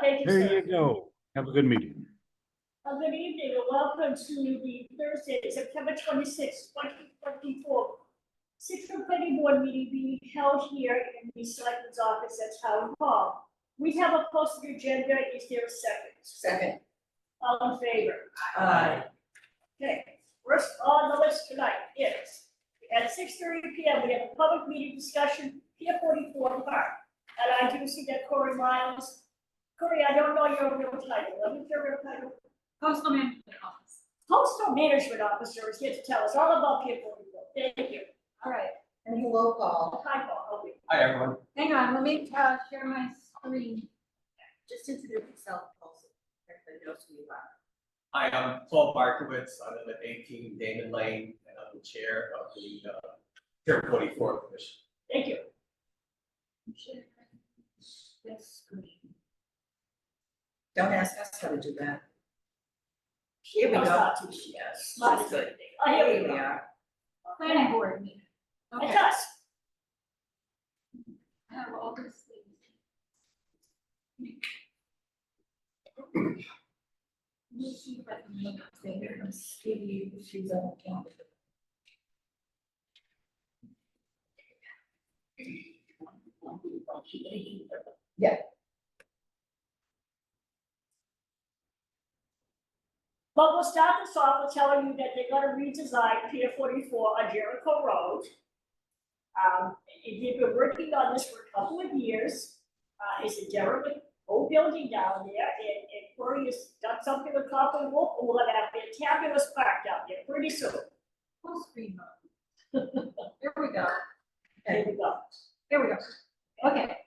Thank you, There sir. you go. Have a good meeting. Good evening and welcome to the Thursday, September 26, 2024 Situate Planning Board meeting being held here in the Selectmen's office at Town Hall. We have a posted agenda. Is there a second? Second. All in favor? Aye. Okay, first on the list tonight is at 6:30 p.m. we have a public meeting discussion, Pier 44 Park. And I do see that Corey Miles. Corey, I don't know your real title. What is your real title? Postal Management Office. Postal Management Officer is here to tell us all about Pier 44. Thank you. All right, And hello, Paul. Hi, Paul. Okay. Hi, everyone. hang on, let me share my screen. Just introduce yourself, Paul, so everybody knows who you are. Hi, I'm Paul Barkowitz. I live at 18 Damon Lane, and I'm the chair of the Pier 44 Commission. Thank you. Share this screen. Don't ask us how to do that. Here we I'll go. start to share. Yes, Smart that's as good. anything. Oh, here Here we we go. are. Planning board meeting. Okay, It's us. I have all this. Let me see if I can look up there. She's on camera. Yeah. But we'll start this off with telling you that they're gonna redesign Pier 44 on Jericho Road. They've been working on this for a couple of years. It's a derelict old building down there, and Corey has done something with Copper Wolf, and we'll have a fabulous park down there pretty soon. Full screen mode. There we go, There we go. there we go. Okay,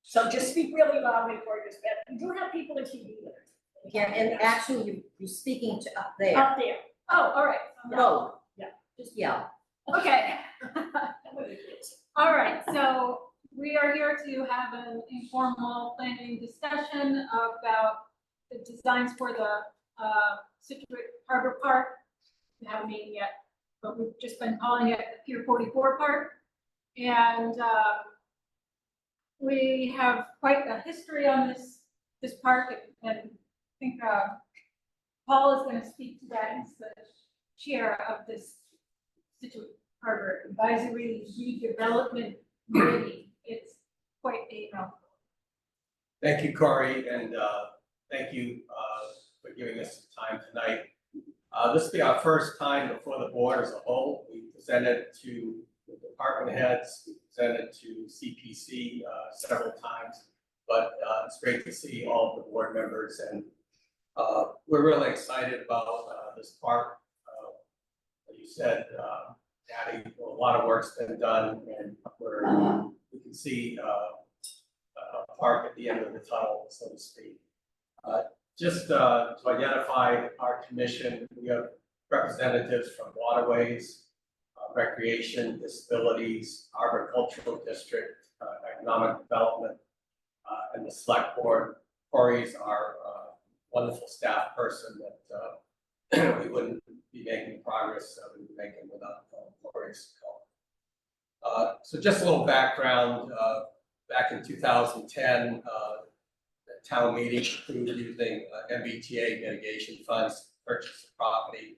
So just speak really loudly for us, but we do have people in TV with us. Yeah, and actually, you're speaking to up there. Up there. oh, all right. No. Yeah. Just yell. Okay. With the kids. All right, so we are here to have an informal planning discussion about the designs for the Scituate Harbor Park. We haven't meeting yet, but we've just been calling it the Pier 44 Park. And we have quite a history on this park, and I think Paul is going to speak to that. He's the chair of this Scituate Harbor Advisory Redevelopment Committee. It's quite a mouthful. Thank you, Corey, and thank you for giving us some time tonight. This will be our first time before the board as a whole. We presented to the department heads, we presented to CPC several times, but it's great to see all of the board members, and we're really excited about this park. Like you said, Patty, a lot of work's been done, and we can see a park at the end of the tunnel, so to speak. Just to identify our commission, we have representatives from waterways, recreation, disabilities, arboricultural district, economic development, and the select board. Corey's our wonderful staff person that we wouldn't be making progress that we would be making without Corey's help. So just a little background, back in 2010, the town meeting approved using MBTA mitigation funds to purchase the property.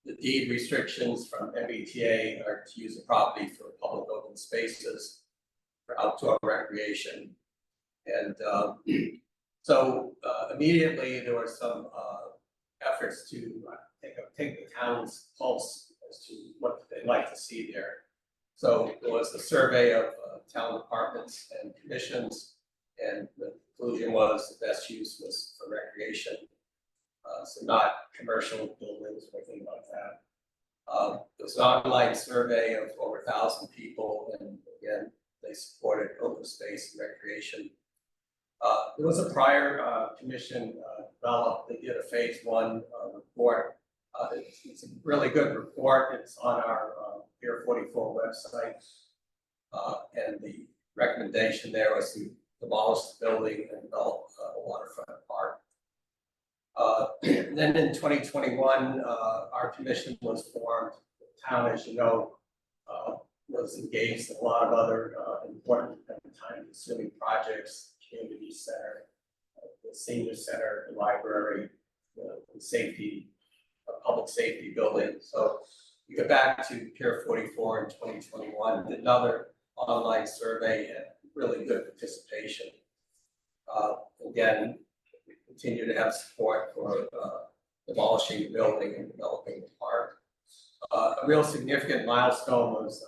The deed restrictions from MBTA are to use the property for public open spaces for outdoor recreation. And so immediately there were some efforts to take the town's pulse as to what they'd like to see there. So there was a survey of town departments and commissions, and the conclusion was the best use was for recreation. So not commercial buildings or anything like that. It was an online survey of over 1,000 people, and again, they supported open space and recreation. There was a prior commission developed. They did a phase 1 report. It's a really good report. It's on our Pier 44 website. And the recommendation there was to demolish the building and develop a waterfront park. Then in 2021, our commission was formed. The town, as you know, was engaged in a lot of other important and time-consuming projects, community center, the senior center, the library, the safety, public safety building. So we got back to Pier 44 in 2021, did another online survey and really good participation. Again, we continue to have support for demolishing the building and developing the park. A real significant milestone was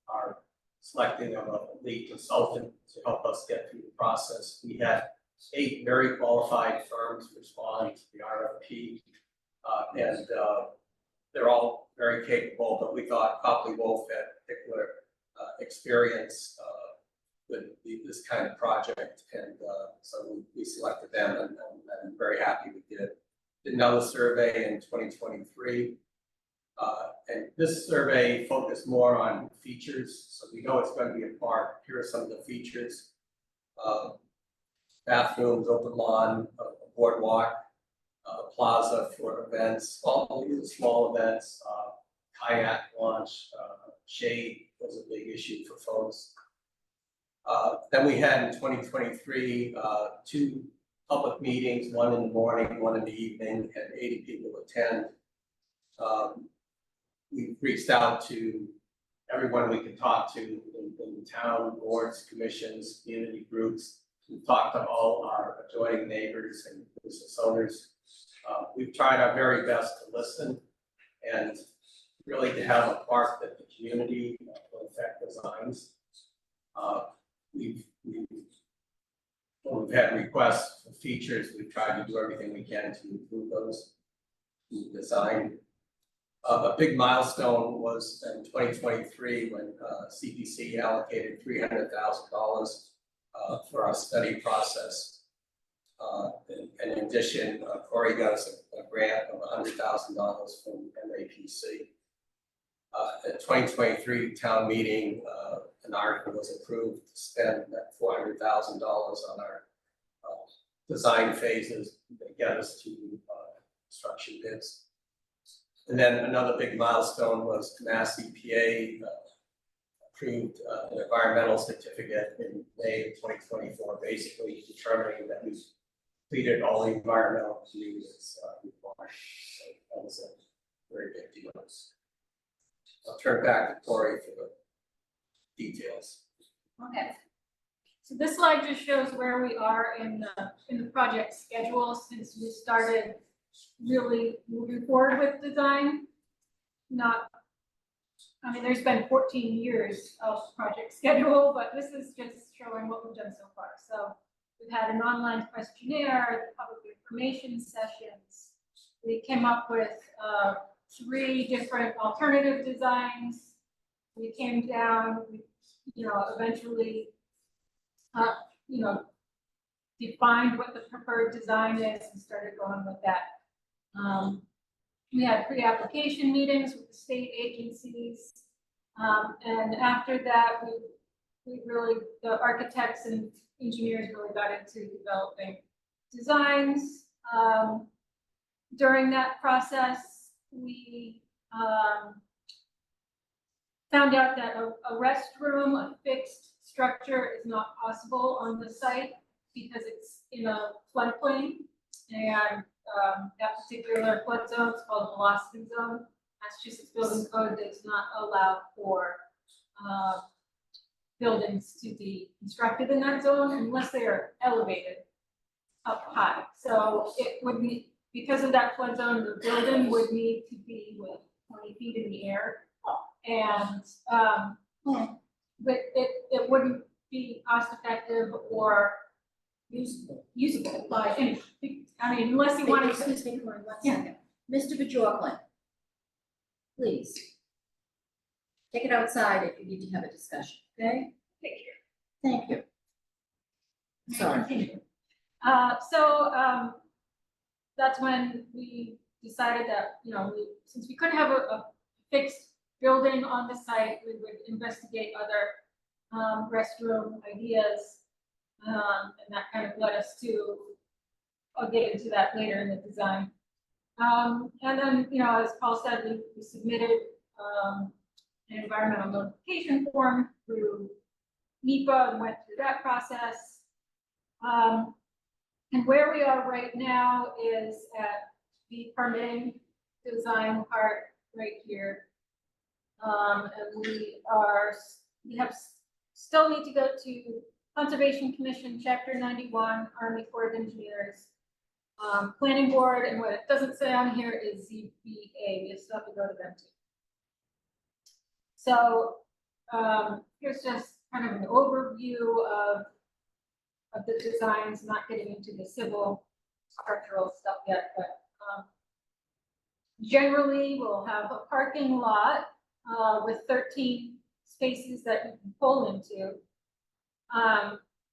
our selecting of a lead consultant to help us get through the process. We had 8 very qualified firms respond to the RFP, and they're all very capable, but we thought Copley Wolf had particular experience with this kind of project, and so we selected them, and I'm very happy we did. Did another survey in 2023. And this survey focused more on features, so we know it's going to be a park. Here are some of the features: bathrooms, open lawn, a boardwalk, plaza for events, all these small events, kayak launch, shade was a big issue for folks. Then we had in 2023 2 public meetings, one in the morning, one in the evening, and 80 people attend. We reached out to everyone we could talk to in town, boards, commissions, community groups. We talked to all our adjoining neighbors and business owners. We've tried our very best to listen and really to have a park that the community will affect designs. We've had requests for features. We've tried to do everything we can to improve those design. A big milestone was in 2023 when CPC allocated $300,000 for our study process. And in addition, Corey got us a grant of $100,000 from MAPC. At 2023 town meeting, an article was approved to spend that $400,000 on our design phases that get us to construction bids. And then another big milestone was Mass EPA approved an environmental certificate in May of 2024, basically determining that we completed all the environmental duties required. So that was a very big deal. I'll turn it back to Corey for the details. Okay. So this slide just shows where we are in the project schedule since we started really moving forward with design. There's been 14 years of project schedule, but this is just showing what we've done so far. So we've had an online questionnaire, public information sessions. We came up with 3 different alternative designs. We came down, eventually, defined what the preferred design is and started going with that. We had pre-application meetings with the state agencies. And after that, the architects and engineers really got into developing designs. During that process, we found out that a restroom, a fixed structure, is not possible on the site because it's in a floodplain, and that particular flood zone is called a velocity zone. Massachusetts building code does not allow for buildings to be constructed in that zone unless they are elevated up high. So it would be, because of that flood zone, the building would need to be with 20 feet in the air. And but it wouldn't be cost effective or usable by any, unless you want to. Excuse me, Cory, 1 second. Mr. Bajorklin, please. Take it outside if you need to have a discussion, okay? Thank you. Sorry. That's when we decided that, since we couldn't have a fixed building on the site, we would investigate other restroom ideas. And that kind of led us to, I'll get into that later in the design. And then, as Paul said, we submitted an environmental notification form through NEPA and went through that process. And where we are right now is at the permitting design part right here. And still need to go to Conservation Commission, Chapter 91, Army Corps of Engineers, Planning Board, and what it doesn't say on here is ZBA. We still have to go to them too. So here's just kind of an overview of the designs, not getting into the civil structural stuff yet, but generally we'll have a parking lot with 13 spaces that you can pull into.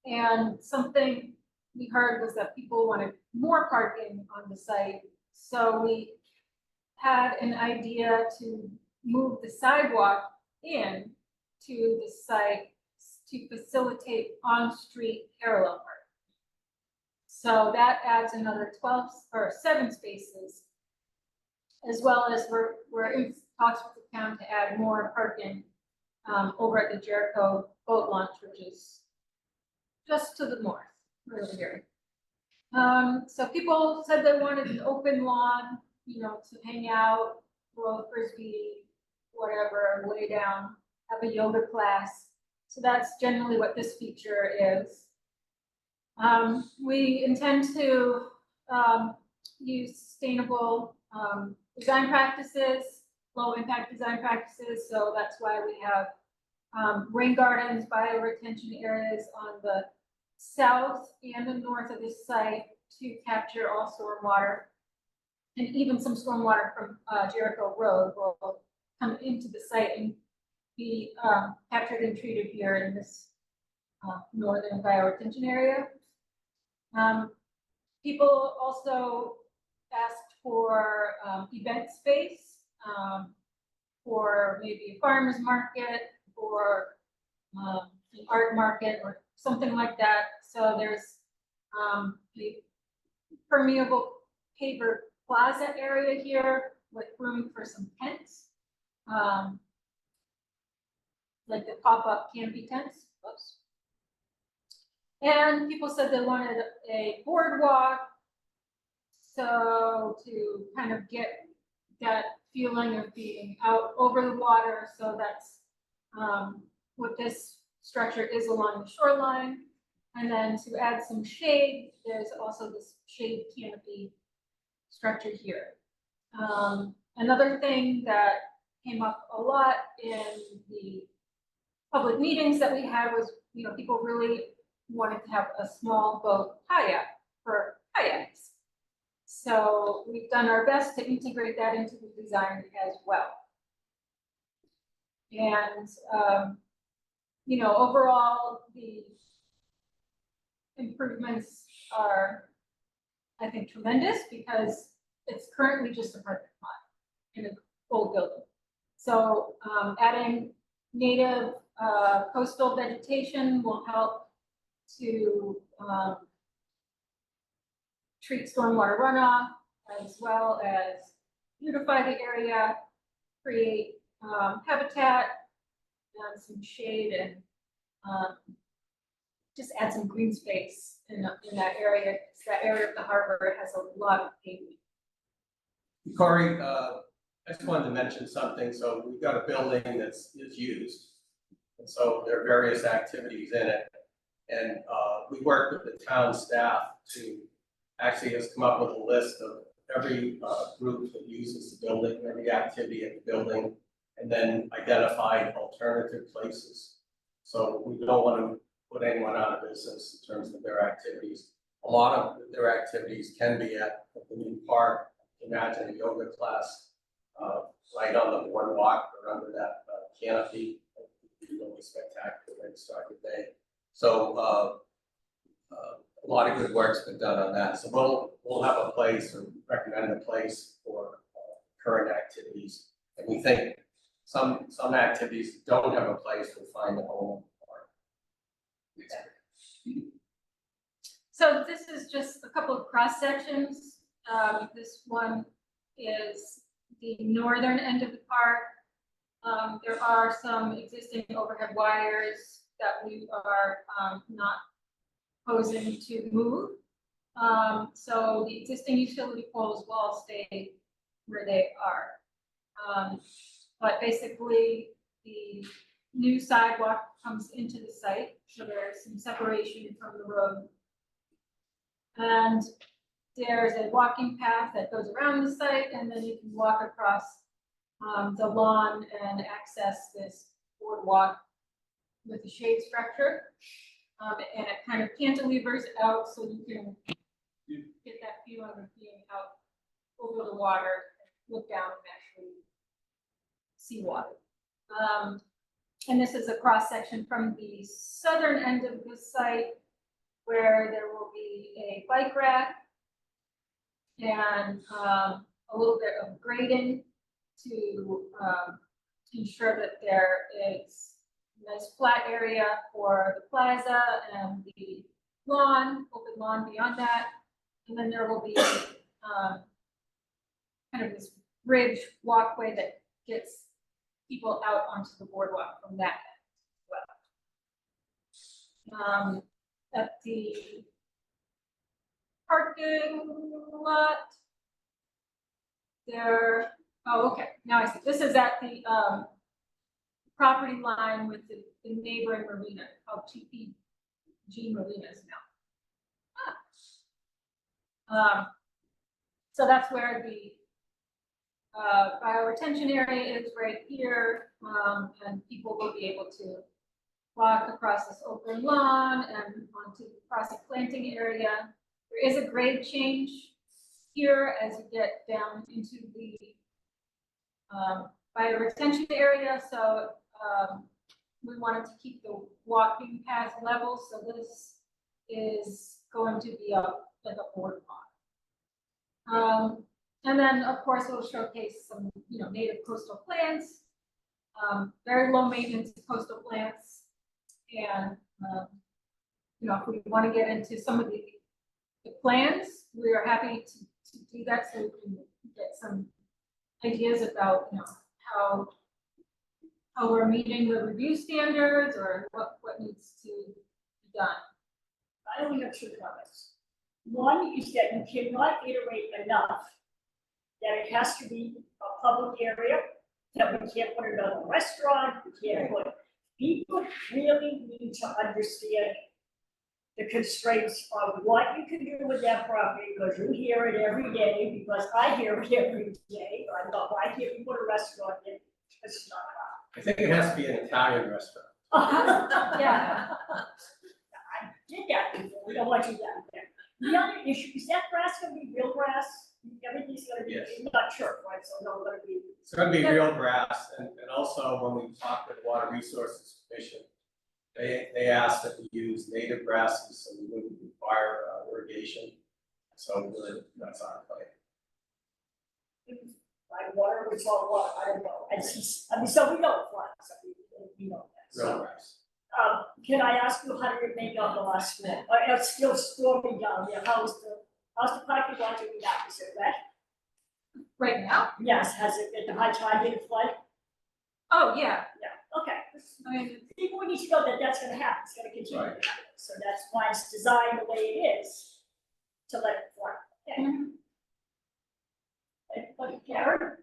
And something we heard was that people wanted more parking on the site. So we had an idea to move the sidewalk in to the site to facilitate on-street parallel parking. So that adds another 7 spaces, as well as we're in talks with the town to add more parking over at the Jericho boat launch, which is just to the north, right over here. So people said they wanted an open lawn, you know, to hang out, throw a frisbee, whatever, lay down, have a yoga class. So that's generally what this feature is. We intend to use sustainable design practices, low impact design practices. So that's why we have rain gardens, bioretention areas on the south and the north of this site to capture all storm water. And even some stormwater from Jericho Road will come into the site and be captured and treated here in this northern bioretention area. People also asked for event space for maybe a farmer's market or an art market or something like that. So there's the permeable paver plaza area here with room for some tents, like the pop-up canopy tents. Oops. And people said they wanted a boardwalk, so to kind of get that feeling of being out over the water. So that's what this structure is along the shoreline. And then to add some shade, there's also this shade canopy structure here. Another thing that came up a lot in the public meetings that we had was, you know, people really wanted to have a small boat kayak for kayaks. So we've done our best to integrate that into the design as well. And, you know, overall, the improvements are, I think, tremendous because it's currently just a parking lot in an old building. So adding native coastal vegetation will help to treat stormwater runoff, as well as beautify the area, create habitat and some shade, and just add some green space in that area. Because that area of the harbor has a lot of pavement. Corey, I just wanted to mention something. So we've got a building that's used, and so there are various activities in it. And we worked with the town staff to actually just come up with a list of every group that uses the building, every activity at the building, and then identified alternative places. So we don't want to put anyone out of business in terms of their activities. A lot of their activities can be at the new park. Imagine a yoga class right on the boardwalk or under that canopy. It'd be really spectacular and start the day. So a lot of good work's been done on that. So we'll have a place or recommend a place for current activities. And we think some activities don't have a place to find a home. So this is just a couple of cross sections. This one is the northern end of the park. There are some existing overhead wires that we are not proposing to move. So the existing utility poles will all stay where they are. But basically, the new sidewalk comes into the site, so there's some separation from the road. And there's a walking path that goes around the site, and then you can walk across the lawn and access this boardwalk with a shade structure. And it kind of cantilevers out so you can get that feeling of being out over the water, look down and actually see water. And this is a cross section from the southern end of the site where there will be a bike rack and a little bit of grading to ensure that there is a nice flat area for the plaza and the lawn, open lawn beyond that. And then there will be kind of this bridge walkway that gets people out onto the boardwalk from that end as well. At the parking lot, there, oh, okay, now I see. This is at the property line with the neighboring marina called TPG Marinas now. So that's where the bioretention area is right here, and people will be able to walk across this open lawn and onto the cross planting area. There is a grade change here as you get down into the bioretention area, so we wanted to keep the walking path level, so this is going to be like a boardwalk. And then, of course, we'll showcase some, native coastal plants, very low maintenance coastal plants. And, if we want to get into some of the plans, we are happy to do that so we can get some ideas about, how we're meeting the review standards or what needs to be done. I only have two comments. One is that you cannot iterate enough that it has to be a public area, that we can't put another restaurant, we can't put, people really need to understand the constraints of what you can do with that property, because you hear it every day, because I hear it every day. I thought, why can't we put a restaurant in? It's not I think it has to be an Italian restaurant. allowed. Yeah. I did that before, we don't want to do that again. The other issue, is that grass gonna be real grass? Everything's gonna be, Yes. I'm not sure, right, so no, gonna be. It's gonna be real grass, and also when we talked with the Water Resources Commission, they asked that we use native grasses, so we wouldn't require irrigation. So really, that's our plan. Like water, we saw water, I don't know, so we know floods, so we know that, Real so. grass. Can I ask you, how did it make out the last one? It's still storming down there, how's the parking lot doing now, is it wet? Right now? Yes, has it been the high tide, did it flood? Oh, yeah. Yeah, okay. I mean, People need to know that that's gonna happen, it's gonna continue Right. to happen, so that's why it's designed the way it is, to let it flood. Okay. But Karen?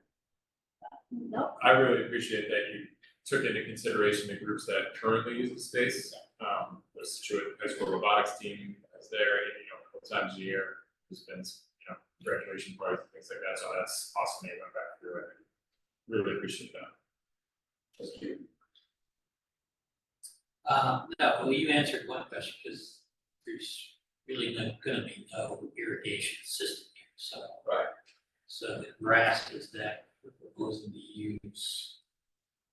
No? I really appreciate that you took into consideration the groups that currently use the space. The Scituate High School robotics team is there, a couple times a year. There's been, graduation parties and things like that, so that's awesome that you went back through it. Really appreciate that. Thank you. No, well, you answered one question, because there's really gonna be no irrigation system here, so. Right. So the grasses that we're proposing to use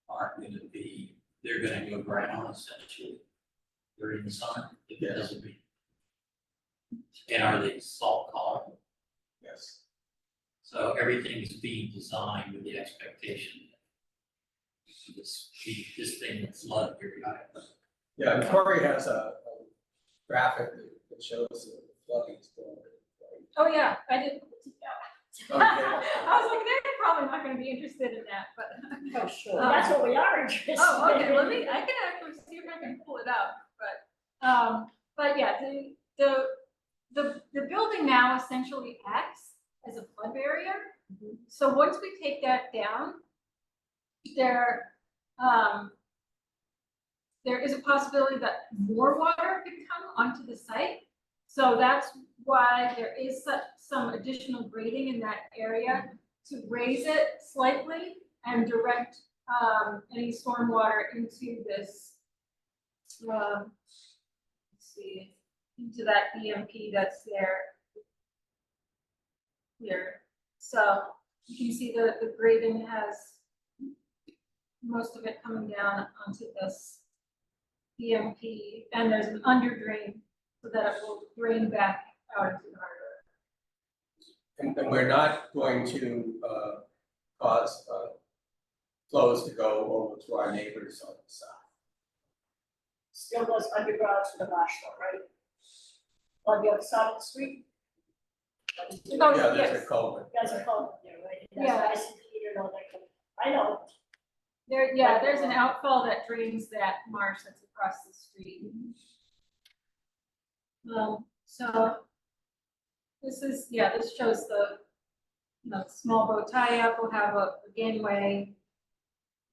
aren't gonna be, they're gonna go brown essentially during the summer, if it doesn't be. And are they salt tolerant? Yes. So everything is being designed with the expectation that this thing will flood periodically. Yeah, and Corey has a graphic that shows the flooding is going. oh, yeah, I did. Okay. I was like, they're probably not gonna be interested in that, but. Oh, sure. That's what we are interested in. Oh, okay, I can actually see if I can pull it up, but yeah, the building now essentially acts as a flood barrier. So once we take that down, there is a possibility that more water could come onto the site. So that's why there is some additional grading in that area to raise it slightly and direct any stormwater into this, let's see, into that EMP that's there here. So you can see the grading has most of it coming down onto this EMP, and there's an under drain so that it will drain back out into the harbor. And we're not going to cause flows to go over to our neighbors on the south. Still goes underground to the marshal, right? On the other side of the street? Oh, Yeah, there's yes. a culvert. You guys are calling there, right? Yeah. That's nice and clear and all that. I know. There's an outfall that drains that marsh that's across the street. So this shows the small boat tie-up. We'll have a gangway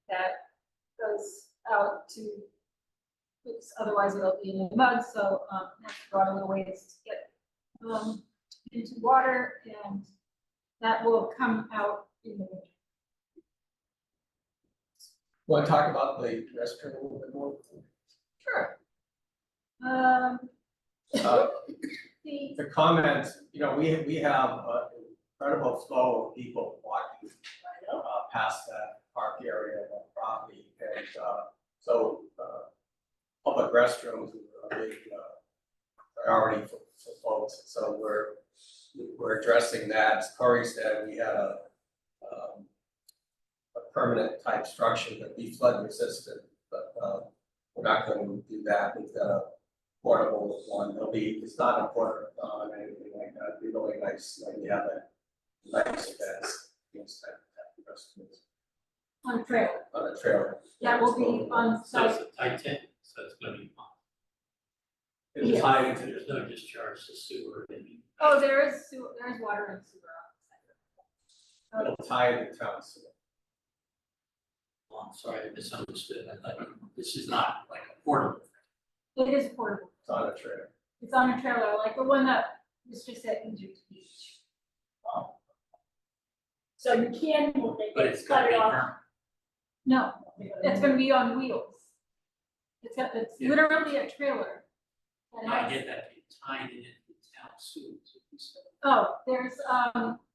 that goes out to, otherwise it'll be in the mud, so have to go out a little ways to get into water, and that will come out in the winter. Want to talk about the restroom a little bit more? Sure. Uh, The, The comments, we have an incredible flow of people walking past that park area of the property. And so public restrooms are a big priority for folks. So we're addressing that. As Corey said, we had a permanent type structure that be flood resistant, but we're not going to do that. We've got a portable one. It's not a portable or anything like that. It'd be really nice when you have a nice desk inside that restrooms on trail, on a trailer. that will be on So it's site. a tight tent, so it's gonna be fine. It's tied into There's no discharge to sewer. Oh, there is water and sewer on it'll tie into town sewer. Oh, I'm sorry, I misunderstood. I thought this is not like a portable. the site. It is portable. It's on a trailer. It's on a trailer, like the one that was just at Egypt Beach. So you can, move it, But it's cut gonna it be off. permanent. No, it's gonna be on wheels. It's Yeah. literally a trailer. that I has- get that, you tied it into town sewer. Oh, there's,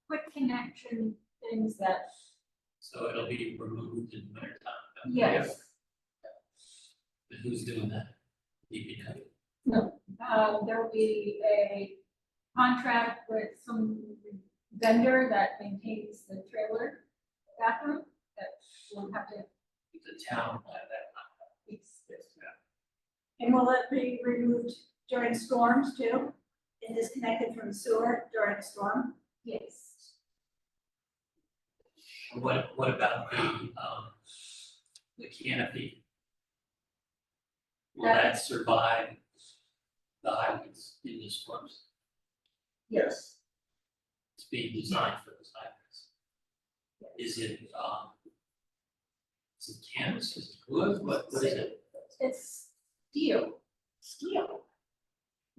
quick connection things that, So it'll be removed in the winter time. yes. But who's doing that? DPW. There will be a contract with some vendor that maintains the trailer bathroom that will have to. The town will have that. And will it be removed during storms too? And disconnected from sewer during a storm? Yes. What about the canopy? Will that survive the hydrants in the storms? Yes. It's being designed for those hydrants. Is it canvas, is it wood, what is it? It's steel, Steel.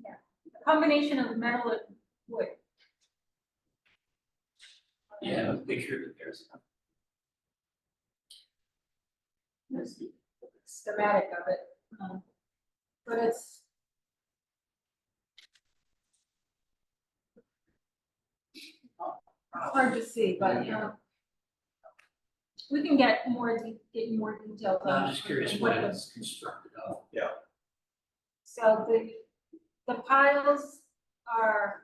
a combination of metal and wood. Yeah, a picture that there's. There's the schematic of it, but it's. Hard to see, but we can get more details on. I'm just curious what it's constructed of. So the piles are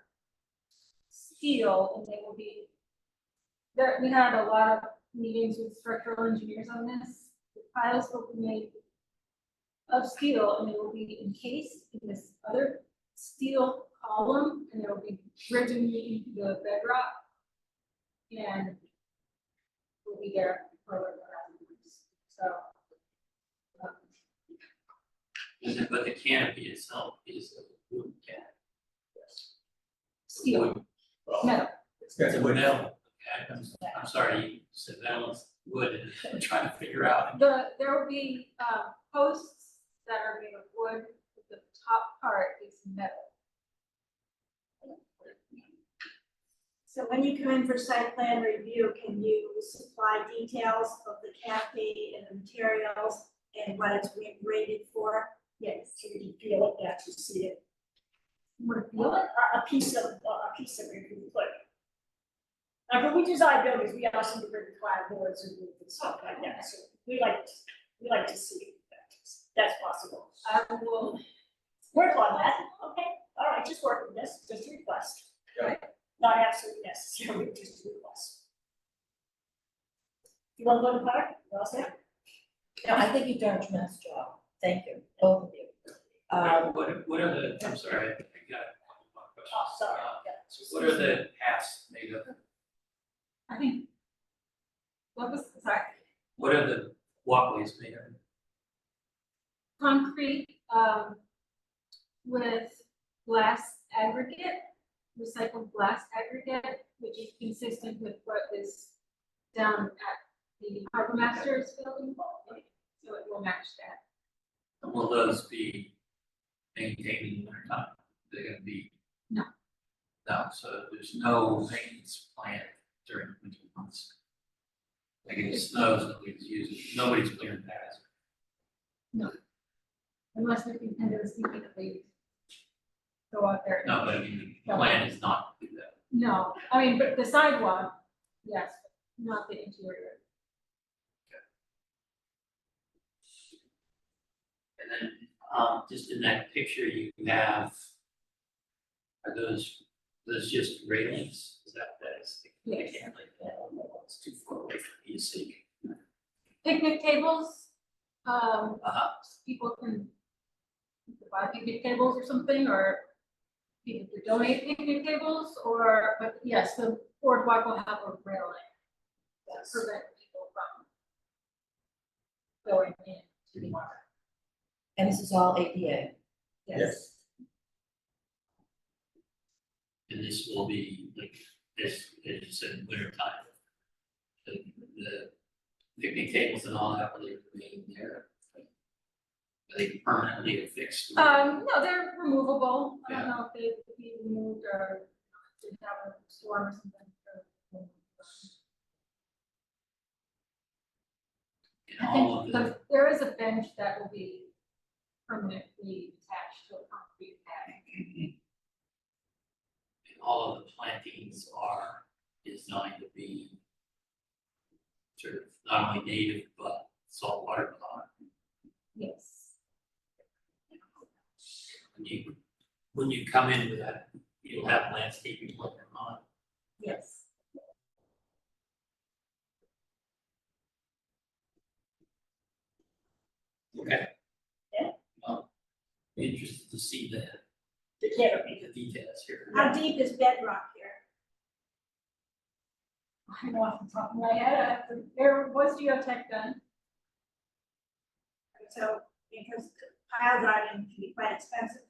steel and they will be, there, we had a lot of meetings with structural engineers on this. The piles will be made of steel and they will be encased in this other steel column and they will be driven into the bedrock. and we'll be there for so. But the canopy itself is a wood canopy. Steel, Wood. Well, metal. it's got It's a wood. metal, okay, I'm sorry, you said metal, it's wood, and I'm trying to figure out. There will be, posts that are made of wood, but the top part is metal. So when you come in for site plan review, can you supply details of the canopy and the materials and what it's being rated for? Yes, so you can feel it, actually see it. Would feel it? A piece of it, you can put. Like when we design buildings, we ask them to bring clapboards and stuff like that, so we like to see it. That's possible. I will, Work on that, okay, all right, just work on this, just a request. Yeah. Not absolutely necessary, just a request. You want to go to the park? You all set? No, I think you've done a tremendous job. Thank you, both of you. What are the, I'm sorry, I got a couple more questions. Oh, sorry, yeah. So what are the paths made of? I think. What was, sorry, What are the walkways made of? concrete, with glass aggregate, recycled glass aggregate, which is consistent with what is down at the harbor master's building. So it will match that. And will those be maintained in the winter time? They're gonna be? No. No, so there's no maintenance plan during the winter months. Like if it snows, nobody's clearing paths. Unless we can independently go out there. No, but I mean, the plan is not to do that. No, I mean, but the sidewalk, yes, not the interior. And then, just in that picture you have, are those just railings? Is that what that is? I Yes. can't like that. It's too far away from me to see. Picnic tables, people can buy picnic tables or something, or people could donate picnic tables, or, but yes, the boardwalk will have a railing that prevent people from going into the water. And this is all ADA. Yes. And this will be like, this, as you said, winter time. The picnic tables and all that, will they remain there? Are they permanently affixed? No, they're removable. I don't know if they would be removed or to have a storm or something. And I all of think the, there is a bench that will be permanently attached to a concrete pad. and all of the plantings are designed to be sort of not only native, but saltwater tolerant. Yes. When you come in with that, you'll have landscaping plan on. Yes. Okay. Yeah. Be interested to see The canopy. the details here. How deep is bedrock here? I know off the top of my head, there was geotech done. So, because pile driving can be quite expensive.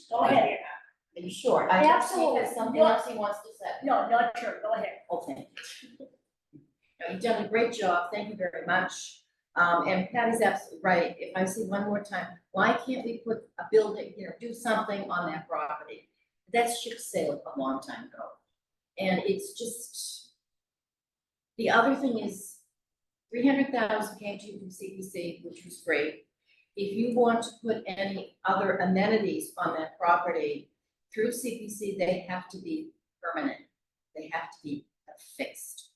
Go ahead. Are you sure? I just think Absolutely. there's something else he wants to say. No, not sure, go ahead. Oh, thank you. No, you've done a great job, thank you very much. And Patty's absolutely right, if I see one more time, why can't we put a building, do something on that property? That ship sailed a long time ago. And it's just, the other thing is, 300,000 came to you from CPC, which was great. If you want to put any other amenities on that property through CPC, they have to be permanent. They have to be affixed.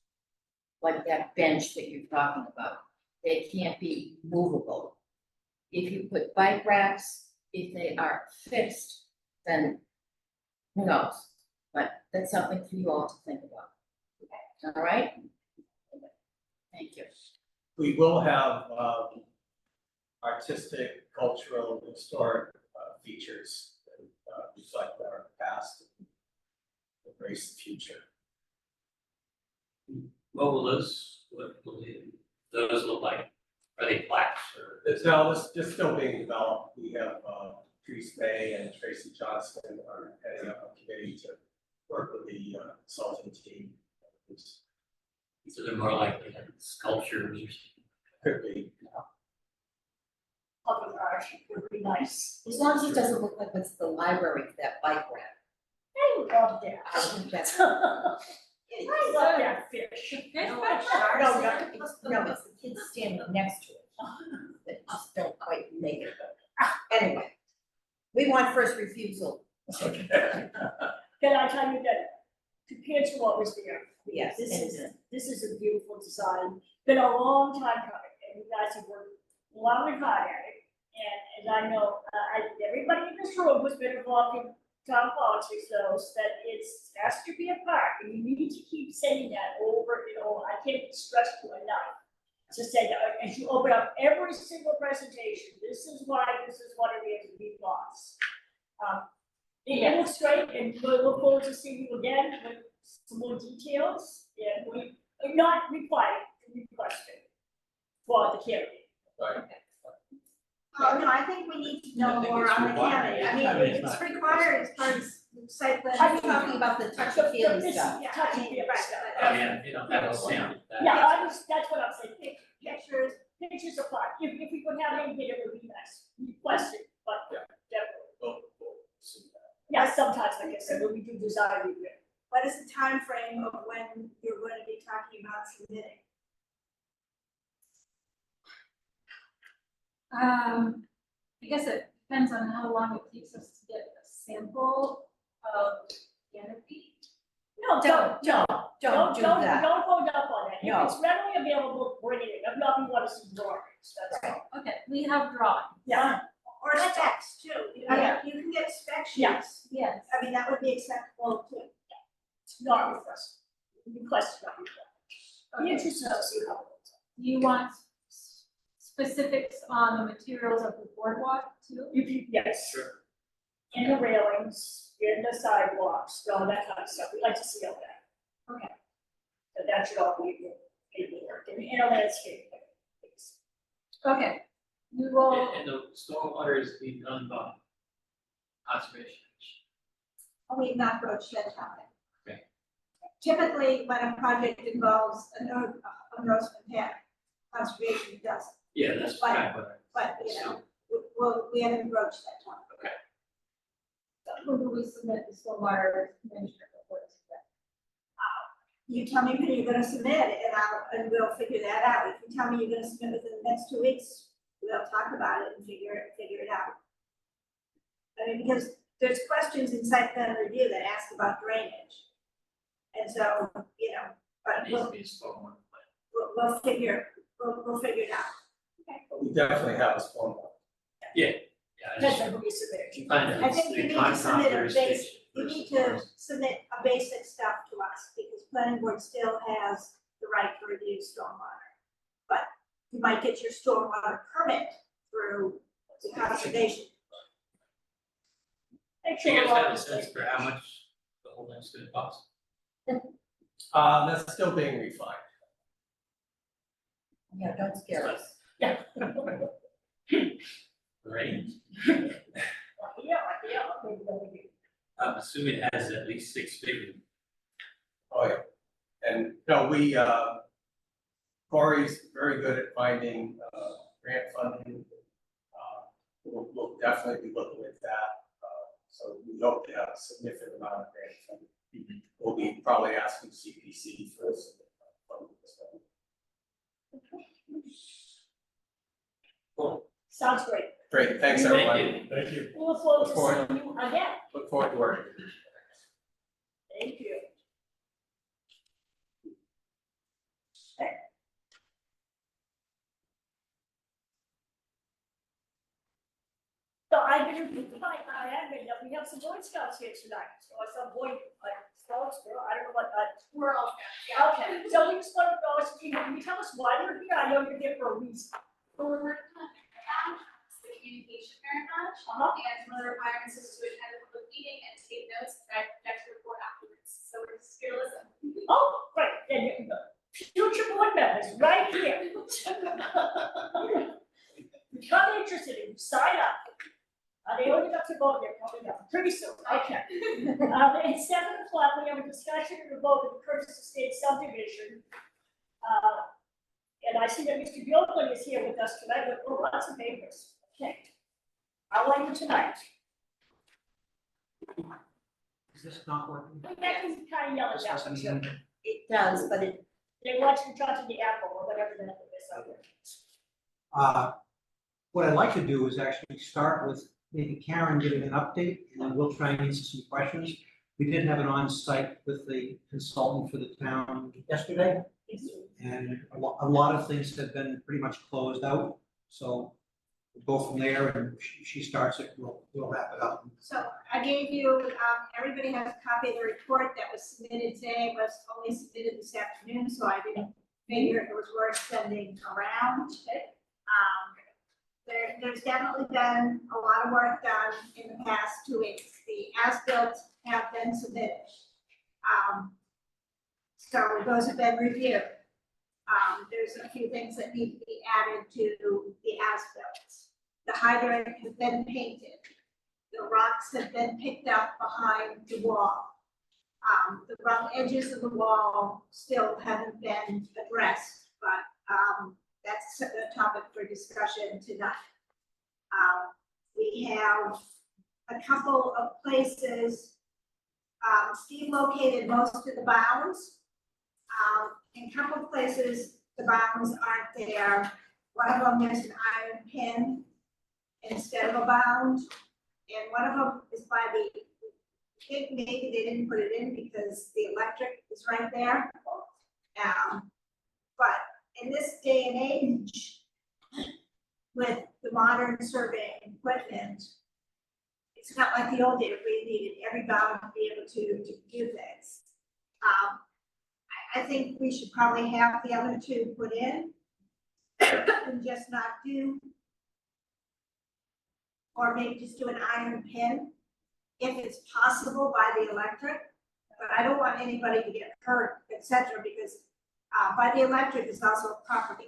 Like that bench that you're talking about, they can't be movable. If you put bike racks, if they are fixed, then who knows? But that's something for you all to think about. All right? Thank you. We will have artistic, cultural, historic features that we've like in our past. embrace the future. What will those look like? Are they plaques or? No, this still being developed. We have, Teresa May and Tracy Johnston are heading up a committee to work with the consulting team. So they're more likely sculptures or something? Could be. Public art would be nice. As long as it doesn't look like what's the library, that bike rack. I love that. I think that's. I love that fish. No, it's the kids standing next to it that just don't quite make it. Anyway, we want first refusal. Okay. Can I tell you that compared to what was there? Yes, This is a beautiful design, been a long time coming, and you guys have worked long and hard at it. And I know, everybody in this room who's been involved in town politics knows that it's, has to be a park, and you need to keep saying that over and over. I can't stress you enough. To say that, as you open up every single presentation, this is why, this is what it is, we lost. It looks great, and we look forward to seeing you again with some more details, and we are not required to request it for the candidate. Right. Oh, no, I think we need to know I think more it's on the required. candidate. I I mean, mean, it's it's not- required as part of site plan. I'm talking about the touchy-feely stuff. Yeah, Touchy I mean, feely right, stuff. but- Yeah, you know, that'll sound. Yeah, that's what I'm saying, Pictures, pictures are fine, if we could have anything, it would be nice, request it, but Yeah. definitely. We'll see that. Yeah, sometimes, like I said, when we do design review. what is the time frame of when you're going to be talking about submitting? I guess it depends on how long it takes us to get a sample of canopy. No, Don't do that. Don't hold up on it. No. If it's readily available, bring it in. If not, we want to see drawings, that's all. Okay, we have drawings. Yeah. Or specs too, you know, Yeah. you can get spec Yeah. sheets. Yes. I mean, that would be acceptable too. It's not requested. Request not requested. Be Okay. interested to see how it goes. Do you want specifics on the materials of the boardwalk too? Yes. Sure. And the railings, and the sidewalks, all that kind of stuff. We like to see all that. Okay. So that should all be work and a landscape. Okay, we will, And the stormwater is being done by conservation. We've not broached that topic. Okay. Typically, when a project involves a endorsement path, conservation does, Yeah, that's But- kind of what but, you know, we haven't broached that topic. when do we submit the stormwater management report? You tell me when you're gonna submit, and we'll figure that out. If you tell me you're gonna submit within the next 2 weeks, we'll talk about it and figure it out. I mean, because there's questions in site plan review that ask about drainage. And so, you know, but it needs to be a stormwater plan. we'll figure it out. But we definitely have a storm. Yeah, I That's just what we submitted. you find that I it's think you the need to submit a jurisdiction base, you versus need to ours. submit a basic stuff to us, because planning board still has the right to review stormwater. But you might get your stormwater permit through the conservation. Make Do sure you we're guys have all a sense for how much the whole thing's gonna cost? That's still being refined. Yeah, don't scare us. Yeah. Right? Yeah, maybe that'll be. I'm assuming it has at least 6 figures. Oh, yeah. And, no, Corey's very good at finding, grant funding. We'll definitely be looking at that. So we hope to have a significant amount of grant funding. We'll be probably asking CPC for some funding as well. Cool. Sounds great. Great, thanks, Thank everyone. you. Thank you. We look forward Look forward. to seeing you again. Look forward to working. Thank you. So I've been informed by our admin that we have some Boy Scouts here tonight, or some boy, like, Scouts, girl, I don't know what, We're all. okay, so we just want to know, can you tell us why you're here? I know you're here for a reason. Well, we're working on it's the communication very much, Uh-huh. and one of the requirements is to attend a public meeting and take notes, and I project to report afterwards. So so we're just here to listen. Oh, great, then you go. Future board members, right here. Become interested in, sign up. They only got to go there coming up pretty soon, okay. At 7 o'clock, we have a discussion and a vote of the Curtis Estate subdivision. And I see that Mr. Gilpin is here with us tonight with lots of papers. Okay. How are you tonight? Is this not working? We got to kind of yell at that one too. It does, but it, They want you to talk to the apple or whatever the heck it is out there. What I'd like to do is actually start with maybe Karen giving an update, and then we'll try and answer some questions. We did have an on-site with the consultant for the town yesterday, and a lot of things have been pretty much closed out. So we'll go from there, and she starts it, we'll wrap it up. So I gave you, everybody has a copy of the report that was submitted today, was only submitted this afternoon, so I didn't figure it was worth sending around. There's definitely been a lot of work done in the past 2 weeks. The as-built have been submitted. So those have been reviewed. There's a few things that need to be added to the as-built. The hydrant has been painted. The rocks have been picked up behind the wall. The rough edges of the wall still haven't been addressed, but that's a topic for discussion tonight. We have a couple of places, Steve located most of the bounds. In a couple of places, the bounds aren't there. One of them, there's an iron pin instead of a bound. And one of them is by the, I think maybe they didn't put it in because the electric is right there. But in this day and age, with the modern surveying equipment, it's not like the old days where you needed every bound to be able to do things. I think we should probably have the other two put in and just not do, or maybe just do an iron pin if it's possible by the electric. But I don't want anybody to get hurt, et cetera, because by the electric is also a property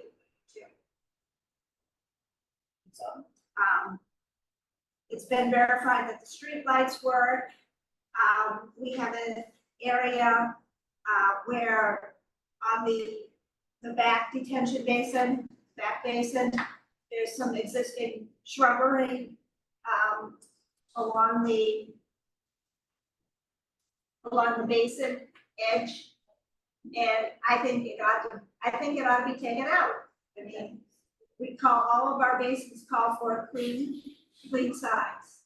too. So, it's been verified that the street lights work. We have an area where on the back detention basin, back basin, there's some existing shrubbery along the basin edge. And I think it ought to be taken out. I mean, we call, all of our basins call for a clean size.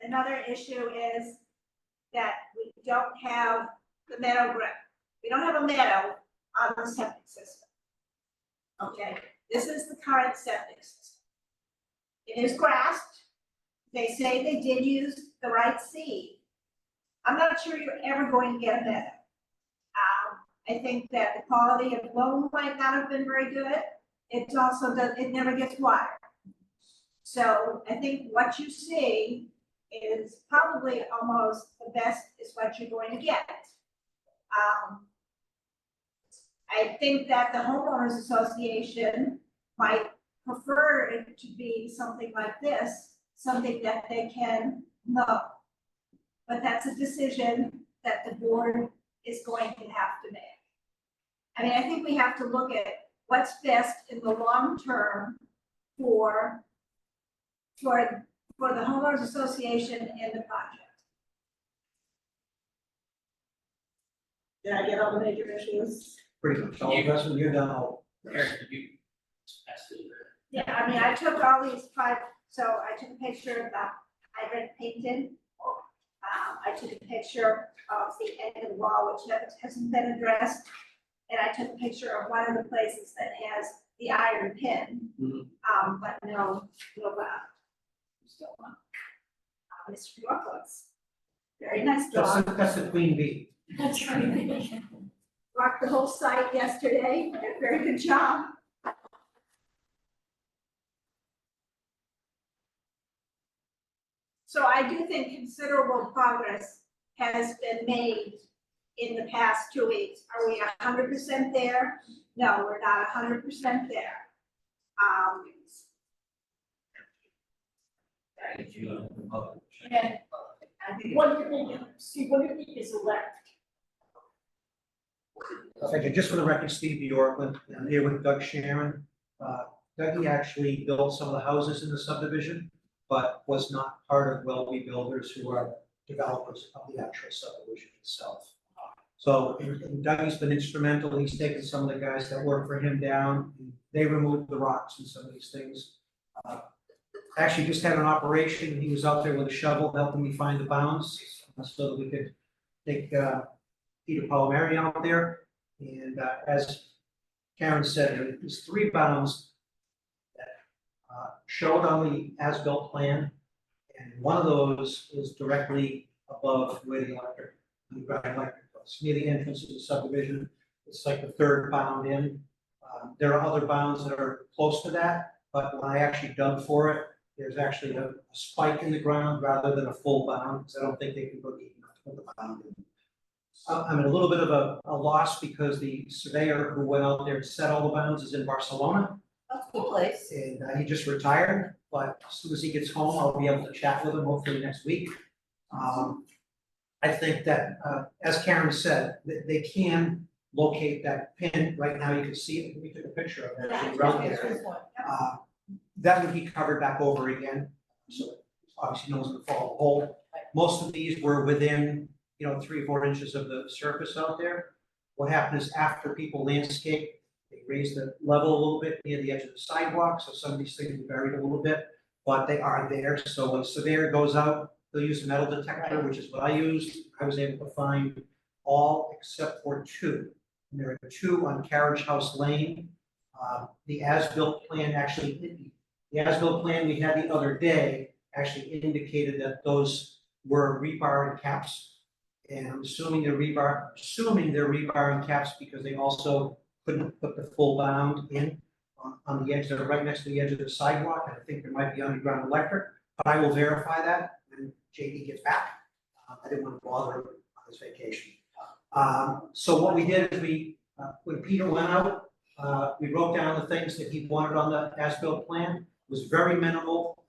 Another issue is that we don't have the meadow grip. We don't have a meadow on the septic system. Okay, this is the current septic system. It is grassed. They say they did use the right seed. I'm not sure you're ever going to get a meadow. I think that the quality of loam might not have been very good. It also does, it never gets water. So I think what you see is probably almost the best is what you're going to get. I think that the homeowners association might prefer it to be something like this, something that they can mow. But that's a decision that the board is going to have to make. I mean, I think we have to look at what's best in the long term for the homeowners association and the project. Did I get all the major issues? Pretty much all of us, when you're done, I'll Yeah, I mean, I took all these so I took a picture of the hydrant painted. I took a picture of the end of the wall, which hasn't been addressed. And I took a picture of one of the places that has the iron pin. But no, still one. Mr. York's. Very nice dog. that's the queen bee. That's right. Walked the whole site yesterday, did a very good job. So I do think considerable progress has been made in the past 2 weeks. Are we 100% there? No, we're not 100% there. If you don't promote. And what do you think, Steve, what do you think is left? Okay, just for the record, Steve Bjorklund, I'm here with Doug Sharon. Dougie actually built some of the houses in the subdivision, but was not part of Wellbe Builders, who are developers of the actual subdivision itself. So, and Dougie's been instrumental. He's taken some of the guys that work for him down. They removed the rocks and some of these things. Actually just had an operation. He was out there with a shovel helping me find the bounds so that we could take Peter Palmieri out there. And as Karen said, there's 3 bounds that showed on the as-built plan. And one of those is directly above where the underground electric goes, near the entrance of the subdivision. It's like the 3rd bound in. There are other bounds that are close to that, but when I actually dug for it, there's actually a spike in the ground rather than a full bound, because I don't think they can go deep enough to put the bound in. I'm in a little bit of a loss because the surveyor who went out there and set all the bounds is in Barcelona, That's a good place. and he just retired, but as soon as he gets home, I'll be able to chat with him hopefully next week. I think that, as Karen said, they can locate that pin. Right now, you can see it. We took a picture of it. Actually, right there. That would be covered back over again, so obviously no one's gonna fall in the hole. Most of these were within, 3 or 4 inches of the surface out there. What happened is after people landscape, they raised the level a little bit near the edge of the sidewalk, so some of these things are buried a little bit, but they are there. So when a surveyor goes out, they'll use a metal detector, which is what I used. I was able to find all except for 2. And there are 2 on Carriage House Lane. The as-built plan the as-built plan we had the other day actually indicated that those were rebar and caps. And I'm assuming they're rebar and caps because they also couldn't put the full bound in on the edge, they're right next to the edge of the sidewalk, and I think there might be underground electric, but I will verify that when JD gets back. I didn't want to bother him on his vacation. So what we did is when Peter went out, we wrote down the things that he wanted on the as-built plan. It was very minimal.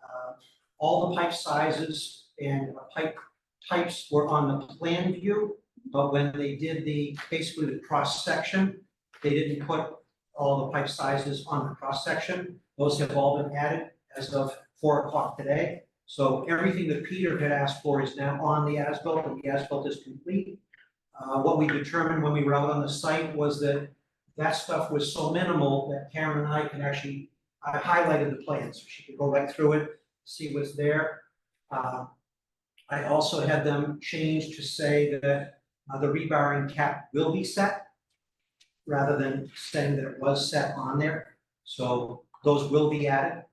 All the pipe sizes and pipe types were on the plan view, but when they did basically the cross section, they didn't put all the pipe sizes on the cross section. Those have all been added as of 4 o'clock today. So everything that Peter had asked for is now on the as-built, and the as-built is complete. What we determined when we were out on the site was that stuff was so minimal that Karen and I can actually, I highlighted the plan so she could go right through it, see what's there. I also had them change to say that the rebarring cap will be set, rather than saying that it was set on there. So those will be added.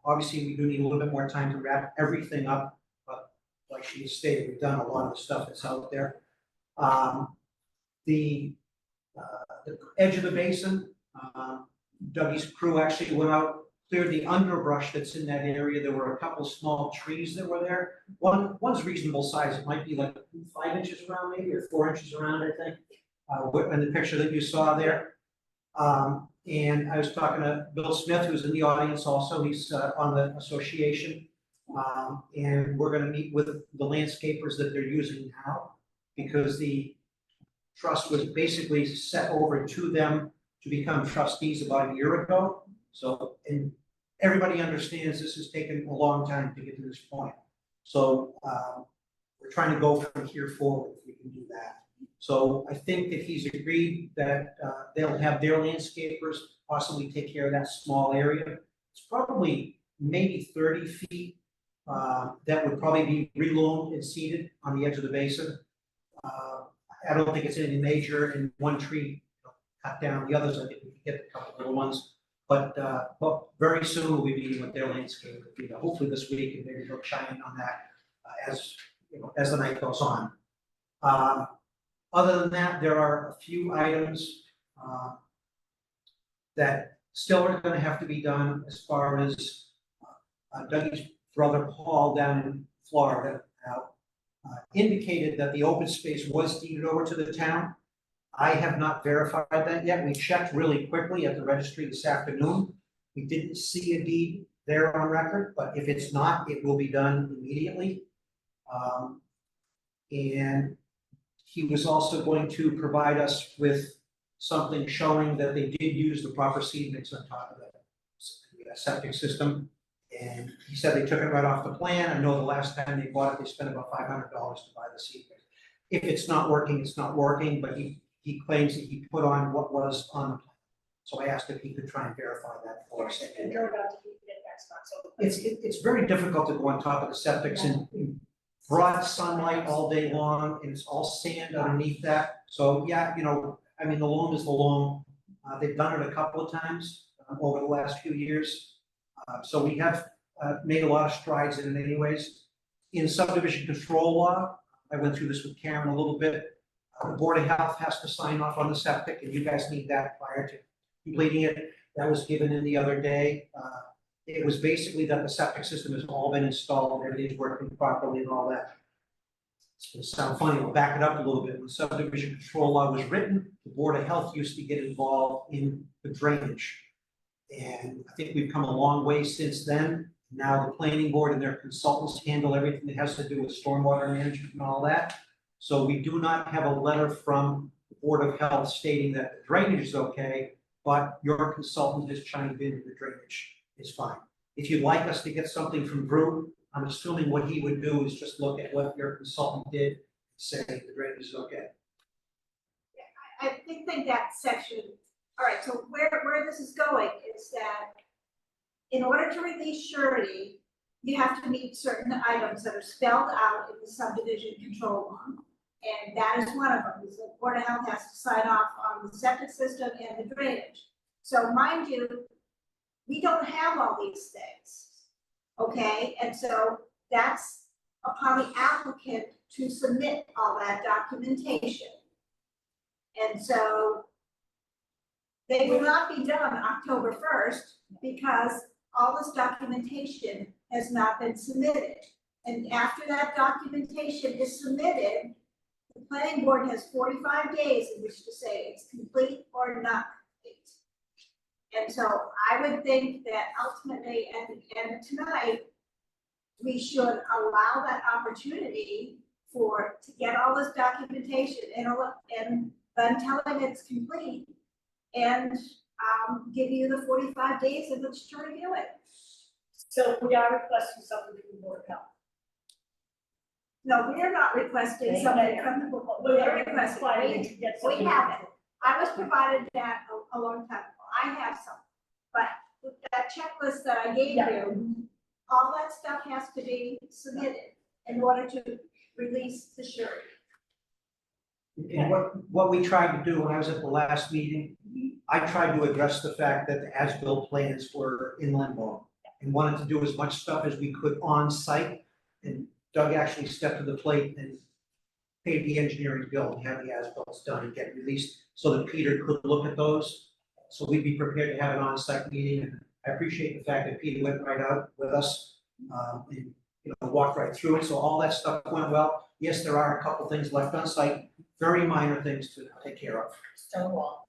Obviously, we do need a little bit more time to wrap everything up, but like she stated, we've done a lot of the stuff that's out there. The edge of the basin, Dougie's crew actually went out, cleared the underbrush that's in that area. There were a couple small trees that were there. One's reasonable size. It might be like 5 inches around maybe, or 4 inches around, I think, in the picture that you saw there. And I was talking to Bill Smith, who's in the audience also. He's on the association. And we're gonna meet with the landscapers that they're using now, because the trust was basically set over to them to become trustees about a year ago. So, and everybody understands this has taken a long time to get to this point. So we're trying to go from here forward if we can do that. So I think that he's agreed that they'll have their landscapers possibly take care of that small area. It's probably maybe 30 feet that would probably be reloomed and seeded on the edge of the basin. I don't think it's anything major, and one tree cut down. The others, I think we can get a couple little ones. But very soon we'll be meeting with their landscaper, hopefully this week, and maybe they'll chime in on that as the night goes on. Other than that, there are a few items that still are going to have to be done as far as Dougie's brother Paul down in Florida, indicated that the open space was deeded over to the town. I have not verified that yet. We checked really quickly at the registry this afternoon. We didn't see a deed there on record, but if it's not, it will be done immediately. And he was also going to provide us with something showing that they did use the proper seed mix on top of that septic system. And he said they took it right off the plan. I know the last time they bought it, they spent about $500 to buy the seed mix. If it's not working, it's not working, but he claims that he put on what was on the plan. So I asked if he could try and verify that for us. And drove out to keep it, that's not so. It's very difficult to go on top of the septics in broad sunlight all day long, and it's all sand underneath that. So, yeah, you know, I mean, the loam is the loam. They've done it a couple of times over the last few years. So we have made a lot of strides in it anyways. In subdivision control law, I went through this with Karen a little bit. The Board of Health has to sign off on the septic, and you guys need that prior to completing it. That was given in the other day. It was basically that the septic system has all been installed, everything's working properly and all that. It's gonna sound funny, I'll back it up a little bit. When subdivision control law was written, the Board of Health used to get involved in the drainage. And I think we've come a long way since then. Now the planning board and their consultants handle everything that has to do with stormwater management and all that. So we do not have a letter from the Board of Health stating that the drainage is okay, but your consultant has chimed in the drainage is fine. If you'd like us to get something from Drew, I'm assuming what he would do is just look at what your consultant did, and say the drainage is okay. I think that section, all right, so where this is going is that in order to release surety, you have to meet certain items that are spelled out in the subdivision control law. And that is one of them, is the Board of Health has to sign off on the septic system and the drainage. So mind you, we don't have all these things, okay? And so that's upon the applicant to submit all that documentation. And so they will not be done October 1st because all this documentation has not been submitted. And after that documentation is submitted, the planning board has 45 days in which to say it's complete or not complete. And so I would think that ultimately, and tonight, we should allow that opportunity to get all this documentation and then tell them it's complete and give you the 45 days in which to review it. So we are requesting something from the Board of Health. No, we are not requesting something from the board. We are requesting, we have it. I was provided that a long time ago. I have some. But with that checklist that I gave you, all that stuff has to be submitted in order to release the surety. And what we tried to do when I was at the last meeting, I tried to address the fact that the as-built plans were in limbo and wanted to do as much stuff as we could on site. And Doug actually stepped to the plate and paid the engineering bill and have the as-bills done and get released so that Peter could look at those. So we'd be prepared to have an on-site meeting. And I appreciate the fact that Peter went right out with us and walked right through it. So all that stuff went well. Yes, there are a couple things left on site, very minor things to take care of. Stonewall.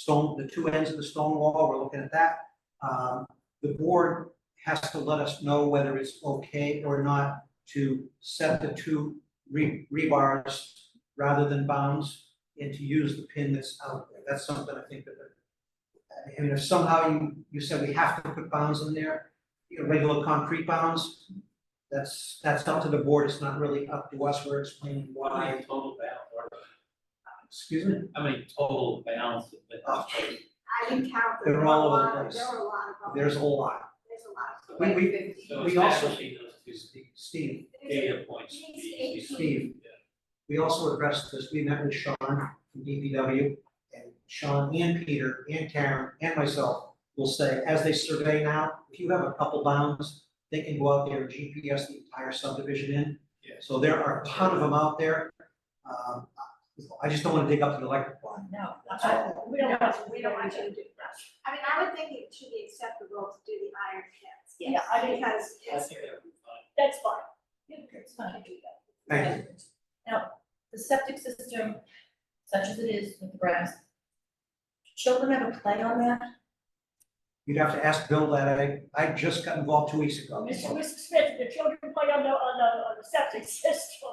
The two ends of the stone wall, we're looking at that. The board has to let us know whether it's okay or not to set the two rebars rather than bounds and to use the pin that's out there. That's something I think that, I mean, if somehow you said we have to put bounds in there, regular concrete bounds, that's up to the board. It's not really up to us. We're explaining How why. many total bounds are there? Excuse me? How many total bounds have been Oh. placed? I didn't count them. They're all over the There place. were a lot of them. There's a whole lot. There's a lot of them. So We also- establishing those two Steve, data points. Steve. We also addressed this, we met with Sean from DPW, and Sean and Peter and Karen and myself will say, as they survey now, if you have a couple bounds, they can go out there and GPS the entire subdivision in. Yeah. So there are a ton of them out there. I just don't want to dig up the electric line. No, That's all. We don't want to. We don't want you to do that. I mean, I would think it should be acceptable to do the iron pins. Yeah, I think Because I it's, think that would be fine. that's fine. fine to do that. Thank you. Now, the septic system, such as it is with the grass, children ever play on that? You'd have to ask Bill that. I just got involved 2 weeks ago. Mr. Smith, the children play on the septic system.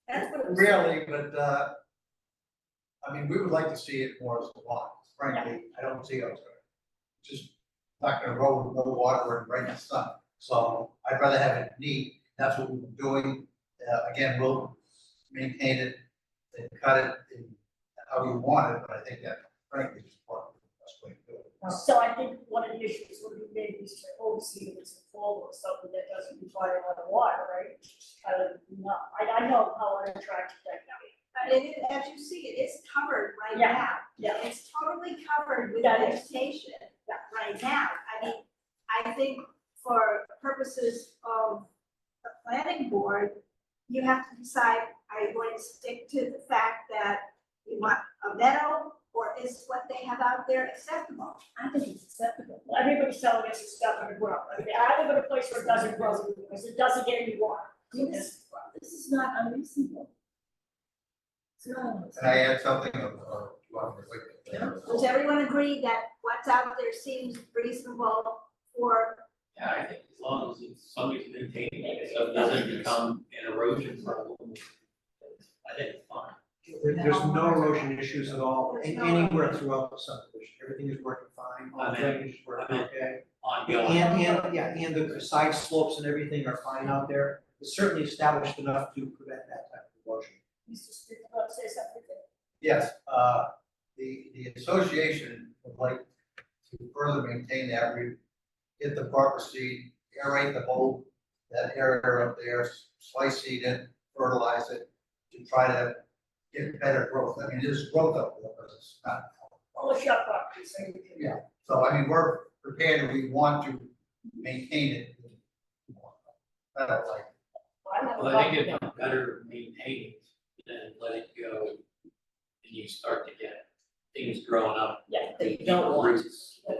That's what it was. Rarely, but, I mean, we would like to see it more as a lot, frankly, I don't see it. Just not gonna roll with no water and right in the sun, so I'd rather have it neat, that's what we've been doing. Again, we'll maintain it and cut it in how you want it, but I think that frankly is part of the best way to do it. So I think one of the issues would be maybe is to oversee if it's a fall or something that doesn't require a lot of water, right? I know how unattractive that can be. But it is, as you see, it is covered right Yeah. now. Yeah. It's totally covered with Yeah, it is. vegetation right now. I mean, I think for purposes of the planning board, you have to decide, are you going to stick to the fact that you want a meadow, or is what they have out there acceptable? I think it's acceptable. Everybody's telling us it's not gonna grow. I mean, I live in a place where it doesn't grow because it doesn't get any water. This is not unreasonable. It's not Can unreasonable. I add something, or you want me to wait? Does everyone agree that what's out there seems reasonable for, Yeah, I think as long as somebody's maintaining it, so it doesn't become an erosion problem. I think it's fine. There's no erosion issues at all, anywhere throughout the subdivision, everything is working fine, all drainage is working okay. Ongoing. And the side slopes and everything are fine out there, it's certainly established enough to prevent that type of erosion. Mr. Smith, you want to say something? Yes, the association would like to further maintain that, we get the proper seed, aerate the whole, that area up there, slice seed it, fertilize it, to try to get better growth. I mean, there's growth up there, but it's not. Well, it's your property, so you can. Yeah. So I mean, we're prepared, and we want to maintain it. I don't like. I have a Well, I think problem. it's better maintained than let it go and you start to get things growing up. Yeah, that you don't want. Roots or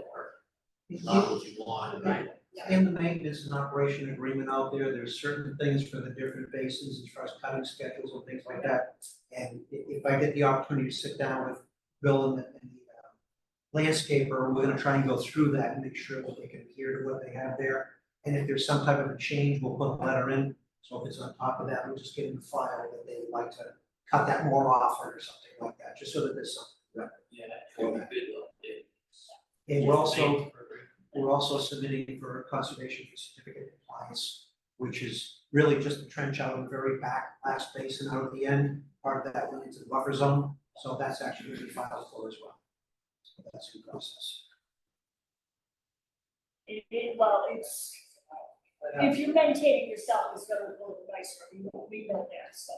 not what you want, right? In the maintenance and operation agreement out there, there's certain things for the different basins as far as cutting schedules and things like that. And if I get the opportunity to sit down with Bill and the landscaper, we're gonna try and go through that and make sure that they can adhere to what they have there. And if there's some type of a change, we'll put a letter in, so if it's on top of that, we'll just get in the file that they would like to cut that more often or something like that, just so that there's something. Yeah, it would be good to update. And we're also submitting for conservation for certificate of compliance, which is really just the trench out in the very back, last basin out at the end, part of that went into the buffer zone, so that's actually gonna be filed for as well. So that's in process. Well, it's, if you maintain it yourself, it's gonna look nicer, we know that, so.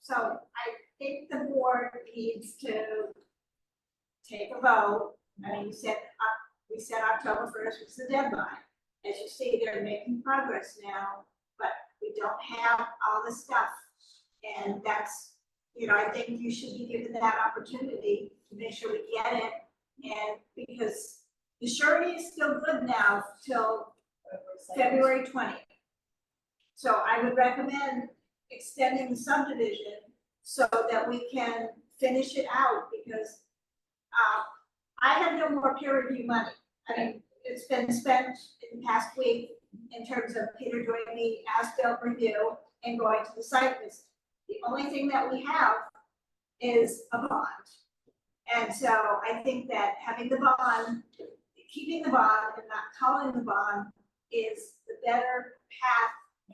so I think the board needs to take a vote. I mean, we said October 1st was the deadline. As you see, they're making progress now, but we don't have all the stuff. And that's, I think you should be given that opportunity to make sure we get it. And because the surety is still good now till February 20th. So I would recommend extending the subdivision so that we can finish it out, because I have no more peer review money. I mean, it's been spent in the past week in terms of Peter doing the as-built review and going to the site visit. The only thing that we have is a bond. And so I think that having the bond, keeping the bond and not calling the bond is the better path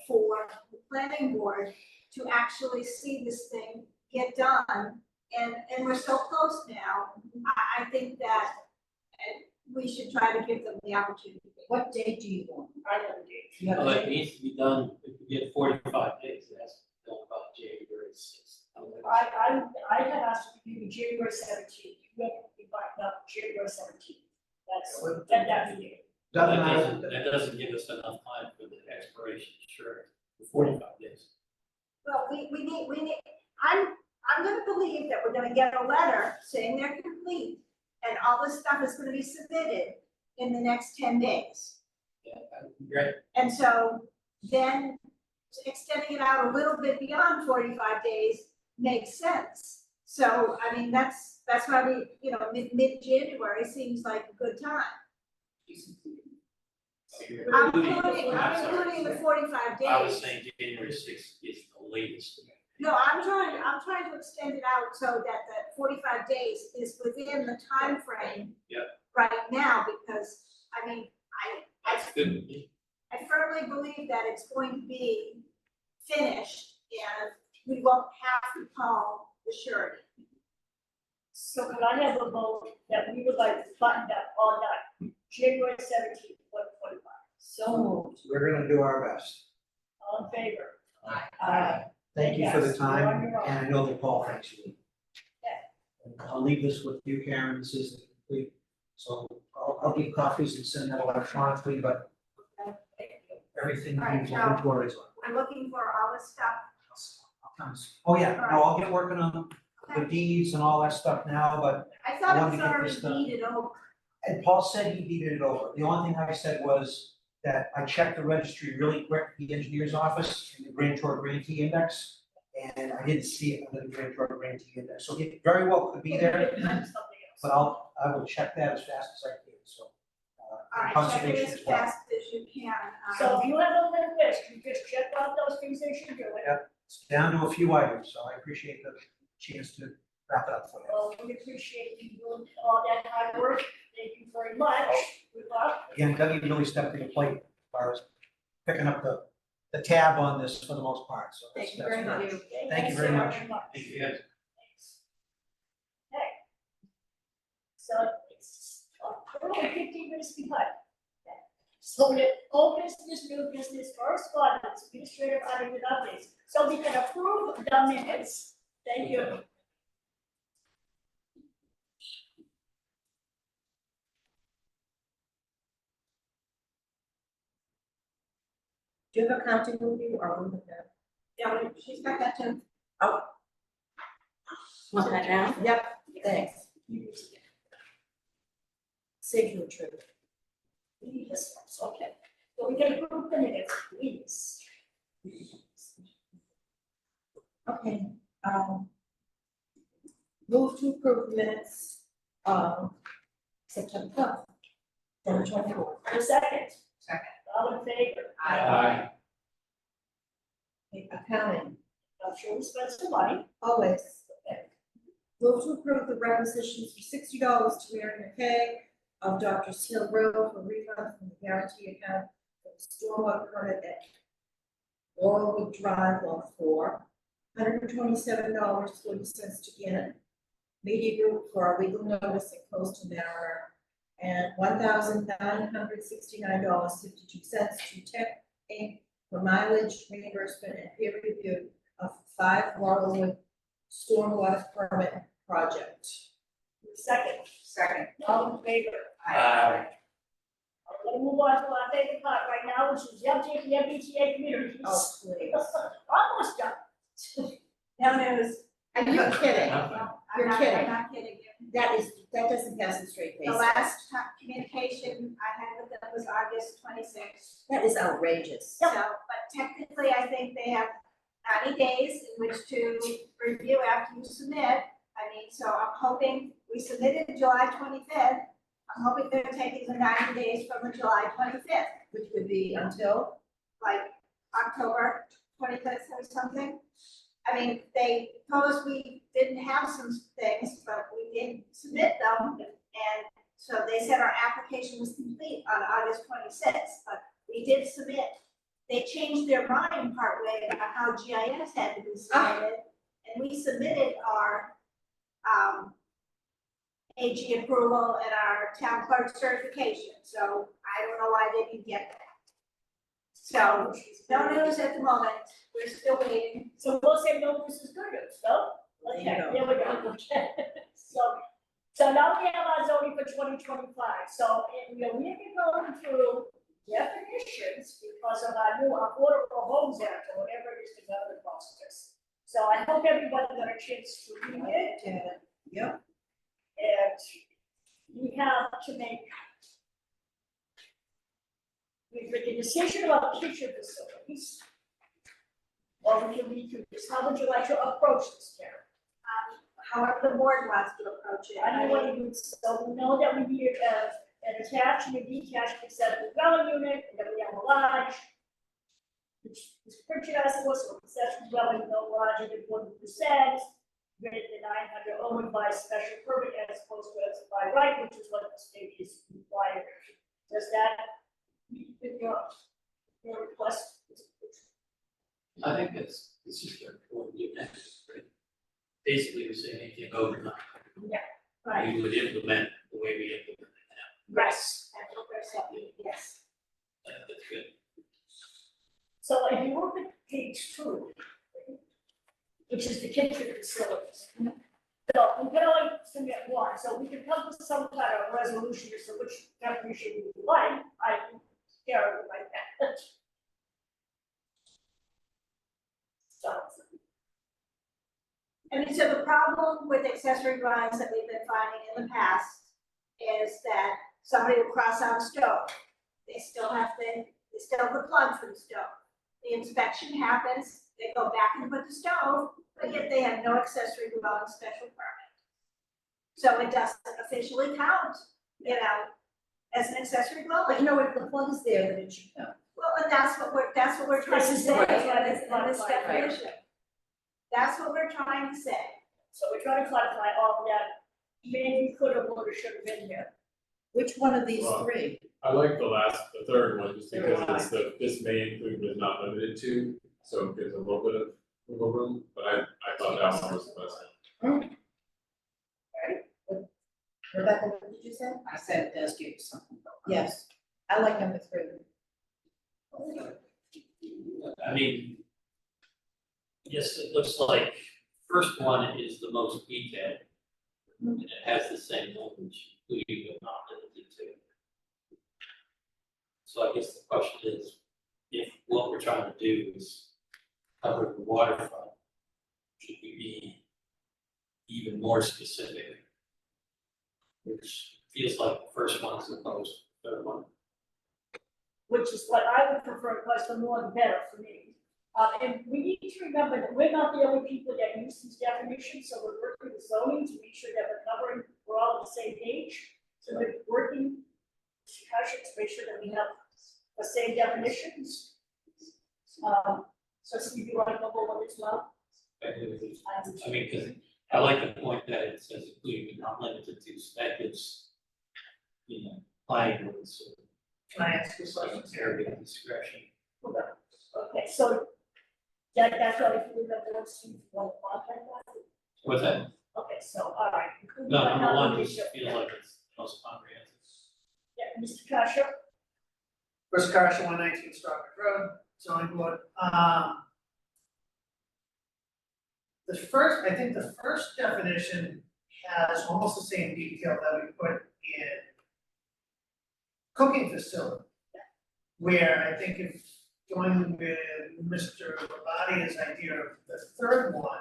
for the planning board to actually see this thing get done. And we're so close now, I think that we should try to give them the opportunity. What date do you want? I know the date. You have Well, a it date? needs to be done, if we get 45 days, that's done by January 6th. I had asked to be January 17th, you have to be back up January 17th. That's the date. That doesn't give us enough time for the expiration, sure, for 45 days. Well, we need, I'm gonna believe that we're gonna get a letter saying they're complete, and all this stuff is gonna be submitted in the next 10 days. Yeah, that would be great. And so then extending it out a little bit beyond 45 days makes sense. So, I mean, that's why we, you know, mid-January seems like a good time. I'm including the 45 days. I was saying January sixth is the latest. No, I'm trying to extend it out so that 45 days is within the time frame. Yep. Right now, because, I mean, That's good. I firmly believe that it's going to be finished and we won't have to call the surety. So can I have a vote that we would like to button up on that January 17th, 2025? So moved. We're gonna do our best. All in favor? Aye. Thank you for the Yes, you're on time, your own. and I know that Paul thanks you. And I'll leave this with you, Karen, this is complete, so I'll give copies and send that electronically, but everything you've looking for is on. I'm looking for all this stuff. Oh, yeah, no, I'll get working on the deeds and all that stuff now, but, I thought I it wanted was to get already this done. deeded over. and Paul said he deeded it over. The only thing I said was that I checked the registry really quick, the engineer's office, and the grantor grantee index, and I didn't see it under the grantor grantee index, so it very well could be there, but I will check that as fast as I can, so. All right, check it Conservation as as well. fast as you can. So if you have a little list, you just check off those things they should do. It's down to a few items, so I appreciate the chance to wrap it up for you. Well, we appreciate you doing all that hard work. Thank you very much. Good luck. Again, Dougie really stepped to the plate as far as picking up the tab on this for the most part, so. Thank you that's very great. much. Thank you very much. Yeah. Okay. So it's, we're only 15 minutes behind. So we have old business, new business, correspondence, administrative item with updates, so we can approve the minutes. Thank you. Do you have a counting with you or with them? Yeah, she's got that too. Want that now? Yep, thanks. Scituate trip. Yes, okay. So we can approve the minutes, please. Okay, move to approve the minutes, September 12th, 2024. For a second. Second. All in favor? Aye. Accounting, I'm sure we spent some money. always. Move to approve the requisitions for $60 to Mary McKay of Doctor's Hill Road for refund from the guarantee account for the stormwater permit at Laurelwood Drive, Lot 4. $127.40 to Gannett Media Group for our legal notice and Coastal Mariner, and $1,969.52 to Tech Inc. for mileage reimbursement and peer review of 5 Laurelwood stormwater permit project. Second. Second. All in favor? Aye. We're gonna move on to our favorite part right now, which is the update the MBTA communities. Oh, please. Almost done. No news. Are you kidding? You're kidding. I'm not kidding you. That doesn't pass a straight face. The last communication I had with them was August 26th. That is outrageous. So, but technically, I think they have 90 days in which to review after you submit. I mean, so I'm hoping, we submitted July 25th. I'm hoping they're taking the 90 days from the July 25th, Which would be until, like October 25th or something. I mean, they told us we didn't have some things, but we did submit them. And so they said our application was complete on August 26th, but we did submit. They changed their mind partway about how GIS had to be submitted. And we submitted our AG approval and our town clerk certification. So I don't know why they didn't get that. So no news at the moment. We're still waiting. So we'll say no, this is good news, no? Okay, There you there we go, okay. So now we have our zoning for 2025, so, you know, we've been going through definitions because of our new Affordable Homes Act, or whatever it is, the government process. So I hope everybody got a chance to read it, yep. and we have to make with the decision about kitchen facilities, or we can read through this. How would you like to approach this, Karen? However the board wants to approach it. I know what you would, so we know that we need an attached and a detached accessory dwelling unit, and then we have a lodge. Which is purchased for, so accessory dwelling no larger than 1%, greater than 900, owned by special permit as opposed to as by right, which is what the state is required. Does that meet with your request? I think it's just their point, you know, basically you're saying anything over nine. Right, We would implement the way we implement it now. yes, that's what we're saying, yes. That's good. So if you look at page 2, which is the kitchen facilities. So we can only submit one, so we can come to some kind of resolution as to which definition we would like. I can share it like that. So, I mean, so the problem with accessory dwellings that we've been finding in the past is that somebody will cross out a stove. They still have the plug for the stove. The inspection happens, they go back and put the stove, but yet they have no accessory dwelling special permit. So it doesn't officially count, you know, as an accessory But dwelling. you know, if the plug is there, then it should count. Well, and that's what we're trying to This is say in what- this right. definition. That's what we're trying to say. so we're trying to clarify all of that. Maybe could have, would have, should have been here. Which one of these Well, three? I like the third one, just because it's this may include but is not limited to, so it gives a little bit of wiggle room, but I thought that one was the best. Rebecca, what did you say? I said it does give you something. Yes, I like number 3. I mean, yes, it looks like first one is the most detailed. And it has the same language, including but not limited to. So I guess the question is, if what we're trying to do is cover the waterfront, should we be even more specific? Which feels like the first one is opposed to the third one. Which is what I would prefer, because the more the better for me. And we need to remember that we're not the only people that use these definitions, so we're working with zoning to make sure that we're all on the same page. So we're working, discussions, to make sure that we have the same definitions. So Steve, you want to go over as well? I mean, because I like the point that it says including but not limited to, so that gives, you know, planning boards Can I ask you a question? some area of discretion. Okay, so that's what if you remember, Steve, one, What's that? okay, so, all right. including No, but number not one limited just to- feels like it's most comprehensive. Yeah, Mr. Kasha? First Carson, 119 Strawbridge Road, zoning board. I think the first definition has almost the same detail that we put in cooking facility. Where I think if going with Mr. Labadia's idea of the third one,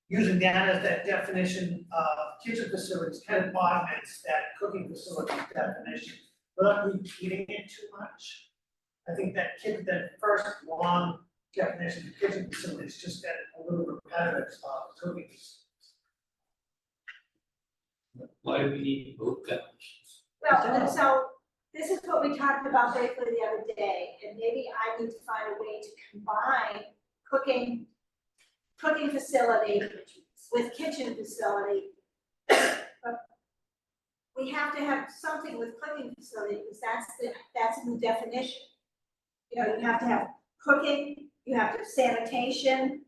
using that as that definition of kitchen facilities kind of augments that cooking facility definition, without repeating it too much. I think that first long definition of kitchen facilities just got a little repetitive of cooking facilities. Why do we need both definitions? Well, and so this is what we talked about briefly the other day, and maybe I need to find a way to combine cooking facility with kitchen facility. But we have to have something with cooking facility, because that's in the definition. You know, you have to have cooking, you have to have sanitation,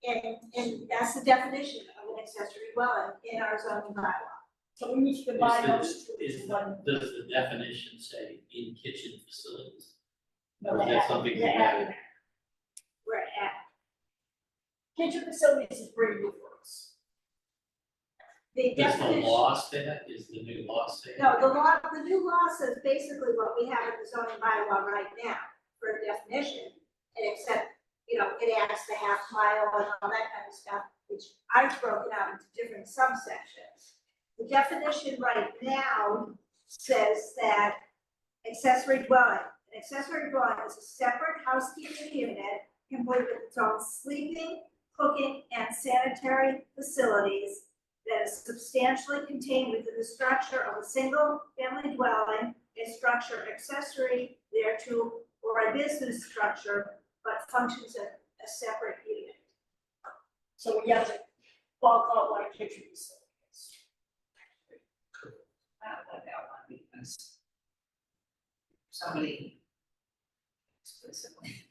and that's the definition of an accessory dwelling in our zoning bylaw. So we need to combine those Is two the- into one. Does the definition say in kitchen facilities? No, Or is the that add- something the we add- added? We're at, Kitchen facilities is pretty new for us. the Does the definition. law say that? Is the new law say? No, the new law says basically what we have in the zoning bylaw right now for a definition, and except, you know, it adds the half mile and all that kind of stuff, which I've broken out into different subsections. The definition right now says that accessory dwelling, an An accessory dwelling is a separate housekeeping unit complete with its own sleeping, cooking, and sanitary facilities that is substantially contained within the structure of a single-family dwelling, a structure accessory thereto, or a business structure, but functions as a separate unit. So we have to bulk out like kitchen facilities. I don't like that one because somebody explicitly.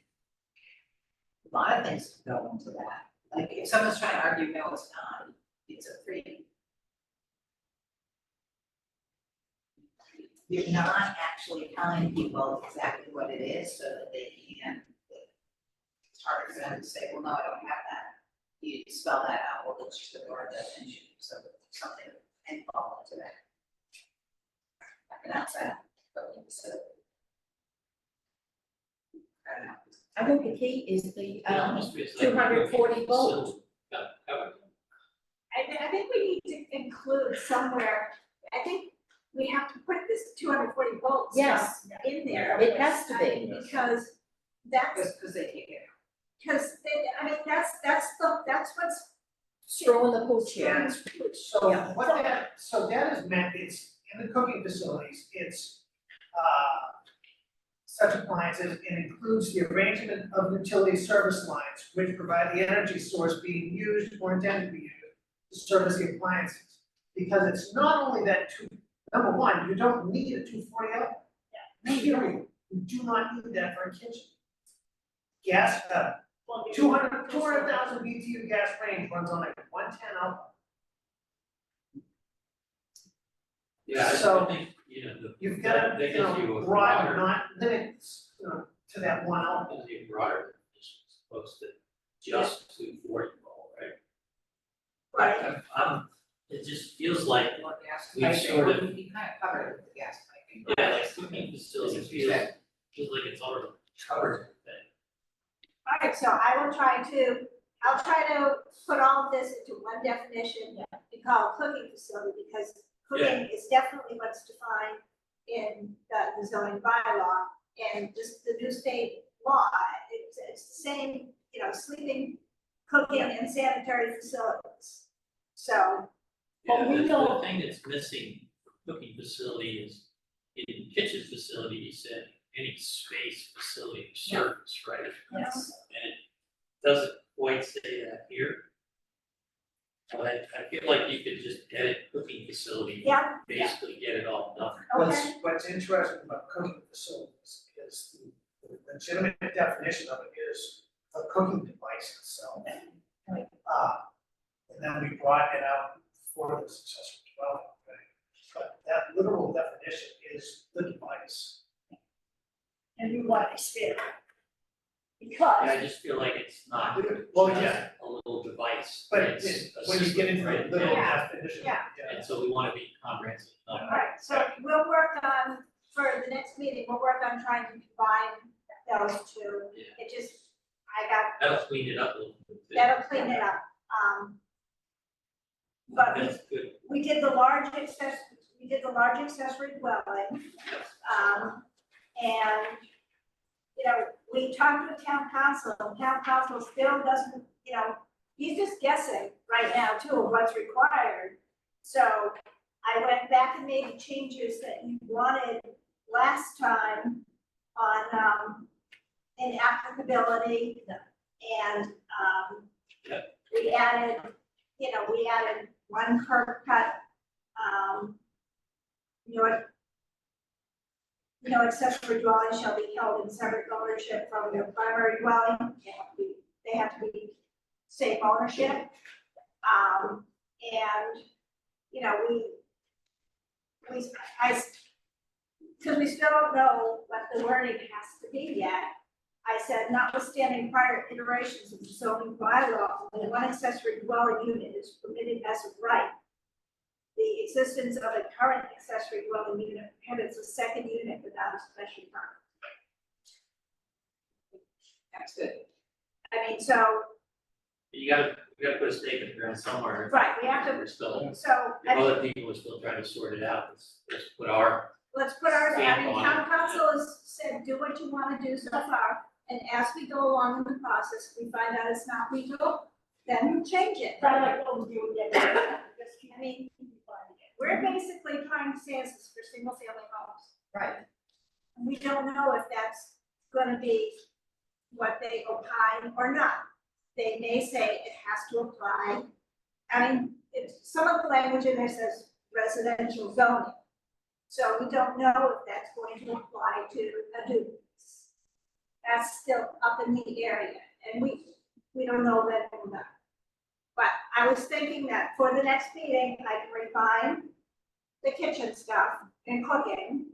A lot of things go into that. Like if someone's trying to argue, no, it's not, it's a free. You're not actually telling people exactly what it is so that they can. It's hard for them to say, well, no, I don't have that. You spell that out, well, it's just the word definition, so something and fall into that. I can ask that, but so. I don't know. I think the key is the, It almost feels like 240 volts. facility got covered. I think we need to include somewhere, I think we have to put this 240 volts Yes. in there. It has to be. Because that's, Because they take it. because that's what's. Throwing the pool chair. So Yeah. what that, so that is meant, it's in the cooking facilities, it's, such appliances, and includes the arrangement of utility service lines which provide the energy source being used or intended to be used to service the appliances. Because it's not only that number one, you don't need a 240 outlet. Period. You do not need that for a kitchen. Gas, 200,000 BTU gas range runs on a 110 outlet. Yeah, So, I think, you know, You've got to, That gives you a broad, broader- not limit, to that one outlet. gives you a broader definition as opposed to just 240 volt, right? It just feels like, we sort of- You kind of covered it with the gas piping. yeah, like cooking facility feels like it's already covered. All right, so I'll try to put all of this into one definition and call it cooking facility, because cooking is definitely what's defined in the zoning bylaw. And just the new state law, it's the same, sleeping, cooking, and sanitary facilities. So, Well, Yeah, we the know- thing that's missing from cooking facility is, in kitchen facility, you said any space, facility, or service, right? yes. And it doesn't quite say that here. But I feel like you could just edit cooking facility. Yeah. Basically get it all done. Okay. What's interesting about cooking facilities is the legitimate definition of it is a cooking device itself. Right. And then we brought it out for the successful dwelling, right? But that literal definition is the device. And we want to expand it. Yeah, Because I just feel like it's not Well, just yeah, a little device. but it's a when you get system, into right? the literal Yeah. definition, Yeah. And so we wanna be comprehensive. All right, so we'll work on, for the next meeting, we'll work on trying to combine those two. Yeah. It just, That'll clean it up a little bit. that'll clean it up. But That's good. we did the large accessory dwelling. And, we talked with town council, and town council still doesn't, he's just guessing right now too of what's required. So I went back and made the changes that you wanted last time on, in applicability. And, we added, one curb cut, accessory dwelling shall be held in separate ownership from their primary dwelling. They have to be same ownership. And, because we still don't know what the wording has to be yet, I said, notwithstanding prior iterations of the zoning bylaw, only one accessory dwelling unit is permitted as of right. The existence of a current accessory dwelling unit prohibits a second unit without a special permit. That's good. I mean, so, You gotta put a stake in the ground somewhere. right, we have to, We're still, so, if other people are still trying to sort it out, let's put our let's put our, I Stamp mean, on town council has said, do what you wanna do so far. And as we go along in the process, we find out it's not legal, then change it. But I like what we do again. Just keep I mean, finding it. we're basically trying to say this is for single family homes. Right. And we don't know if that's gonna be what they opine or not. They may say it has to apply. I mean, it's, some of the language in there says residential zoning. So we don't know if that's going to apply to a duplex. That's still up in the area, and we don't know that from that. But I was thinking that for the next meeting, I can refine the kitchen stuff and cooking.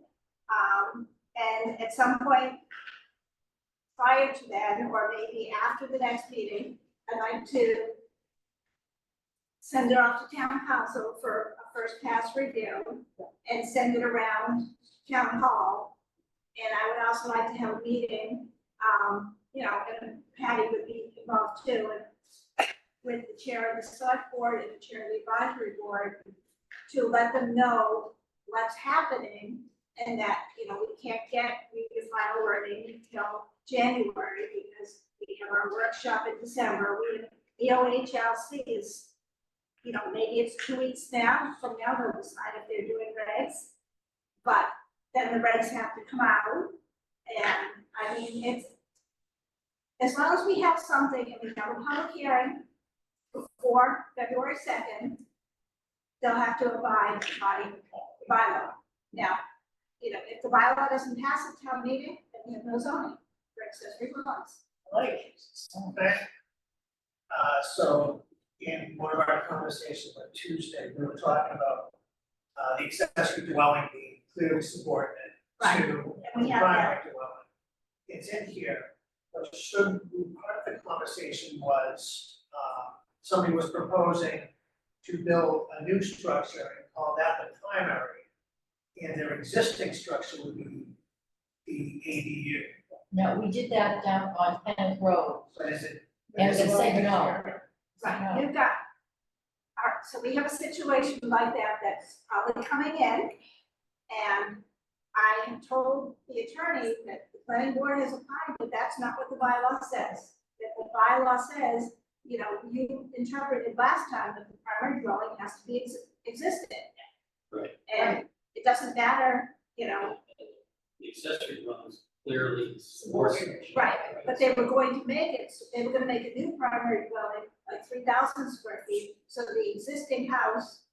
And at some point prior to that, or maybe after the next meeting, I'd like to send it off to town council for a first pass review and send it around town hall. And I would also like to have a meeting, you know, and Patty would be involved too, and with the chair of the select board and the chair of the advisory board to let them know what's happening and that, you know, we can't get the final wording until January because we have our workshop in December. The OHLC is, you know, maybe it's 2 weeks now, from now they'll decide if they're doing regs. But then the regs have to come out, and I mean, it's, as long as we have something and we have a public hearing before February 2nd, they'll have to abide by the bylaw. Now, you know, if the bylaw doesn't pass at town meeting, then we have no zoning for accessory dwellings. Like, okay. So in one of our conversations on Tuesday, we were talking about the accessory dwelling being clearly subordinate Right. to And we the have primary dwelling. It's in here, but should, part of the conversation was, somebody was proposing to build a new structure and call that the primary. And their existing structure would be the ADU. No, we did that down on Kenneth Road. But is it? And is it they said like- no. Right, you've got, all right, so we have a situation like that that's probably coming in. And I have told the attorney that the planning board has applied, but that's not what the bylaw says. That the bylaw says, you know, you interpreted last time that the primary dwelling has to be existing. Right. And it doesn't matter, you know, The accessory dwellings clearly subordinate. right, but they were going to make it, so they were gonna make a new primary dwelling, like 3,000 square feet. So the existing house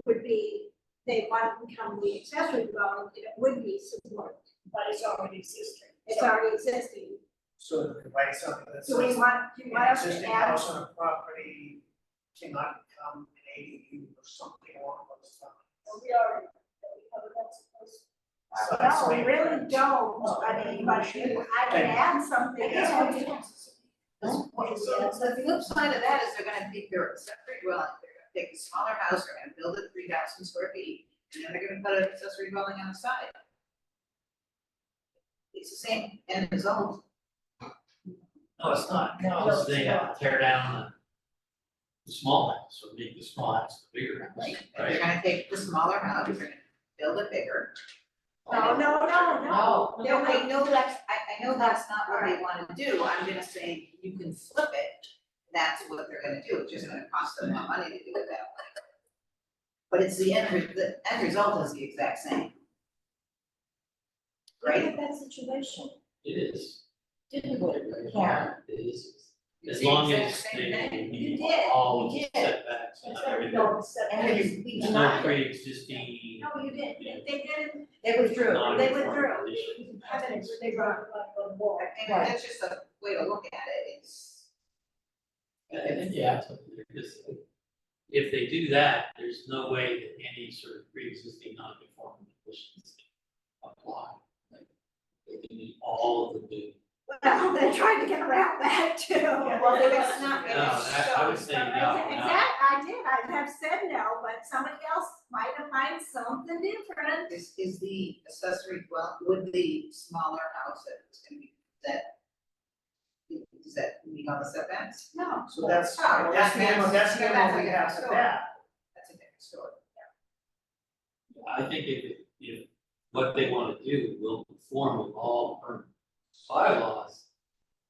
would be, they want to become the accessory dwelling, and it would be subordinate. But it's already existing. It's already existing. So we write something that Do we says want, do you want an us to existing add? house on a property cannot become an ADU or something along those lines. We already, we covered that supposed. No, we really don't, I mean, but I can add something. So the flip side of that is they're gonna take their accessory dwelling, they're gonna take a smaller house, they're gonna build it 3,000 square feet, and then they're gonna put an accessory dwelling on the side. It's the same end result. No, it's not, because they have to tear down the small house, or make the small house the bigger house, Right. right? They're gonna take the smaller house, they're gonna build it bigger. No, No. No, I know that's, I know that's not what they wanna do, I'm just saying, you can flip it, that's what they're gonna do, it's just gonna cost them more money to do it that way. But it's the end result is the exact same. Right? That situation. It is. Didn't go to Karen. It is. It's As the long exact as same they thing. meet You did, all of you the did. setbacks and That's why we everything. don't accept. And we There's no denied it. pre-existing. No, you didn't, they didn't, They withdrew. they withdrew. Non-conforming Evidence, they run, on the wall. And Right. that's just a way to look at it, it's. Yeah, so there's- if they do that, there's no way that any sort of pre-existing non-conforming conditions apply. Like, they can meet all of the new. well, they tried to get around that too. Well, it's not, No, I would say no, no. I did, I have said no, but somebody else might have found something different. Is the accessory dwelling, would the smaller house that's gonna be, does that meet all the setbacks? No. So that's, Oh, well, that's the that's- that's the that's one a we different have to story. that. That's a different story. I think if what they wanna do will conform with all current bylaws,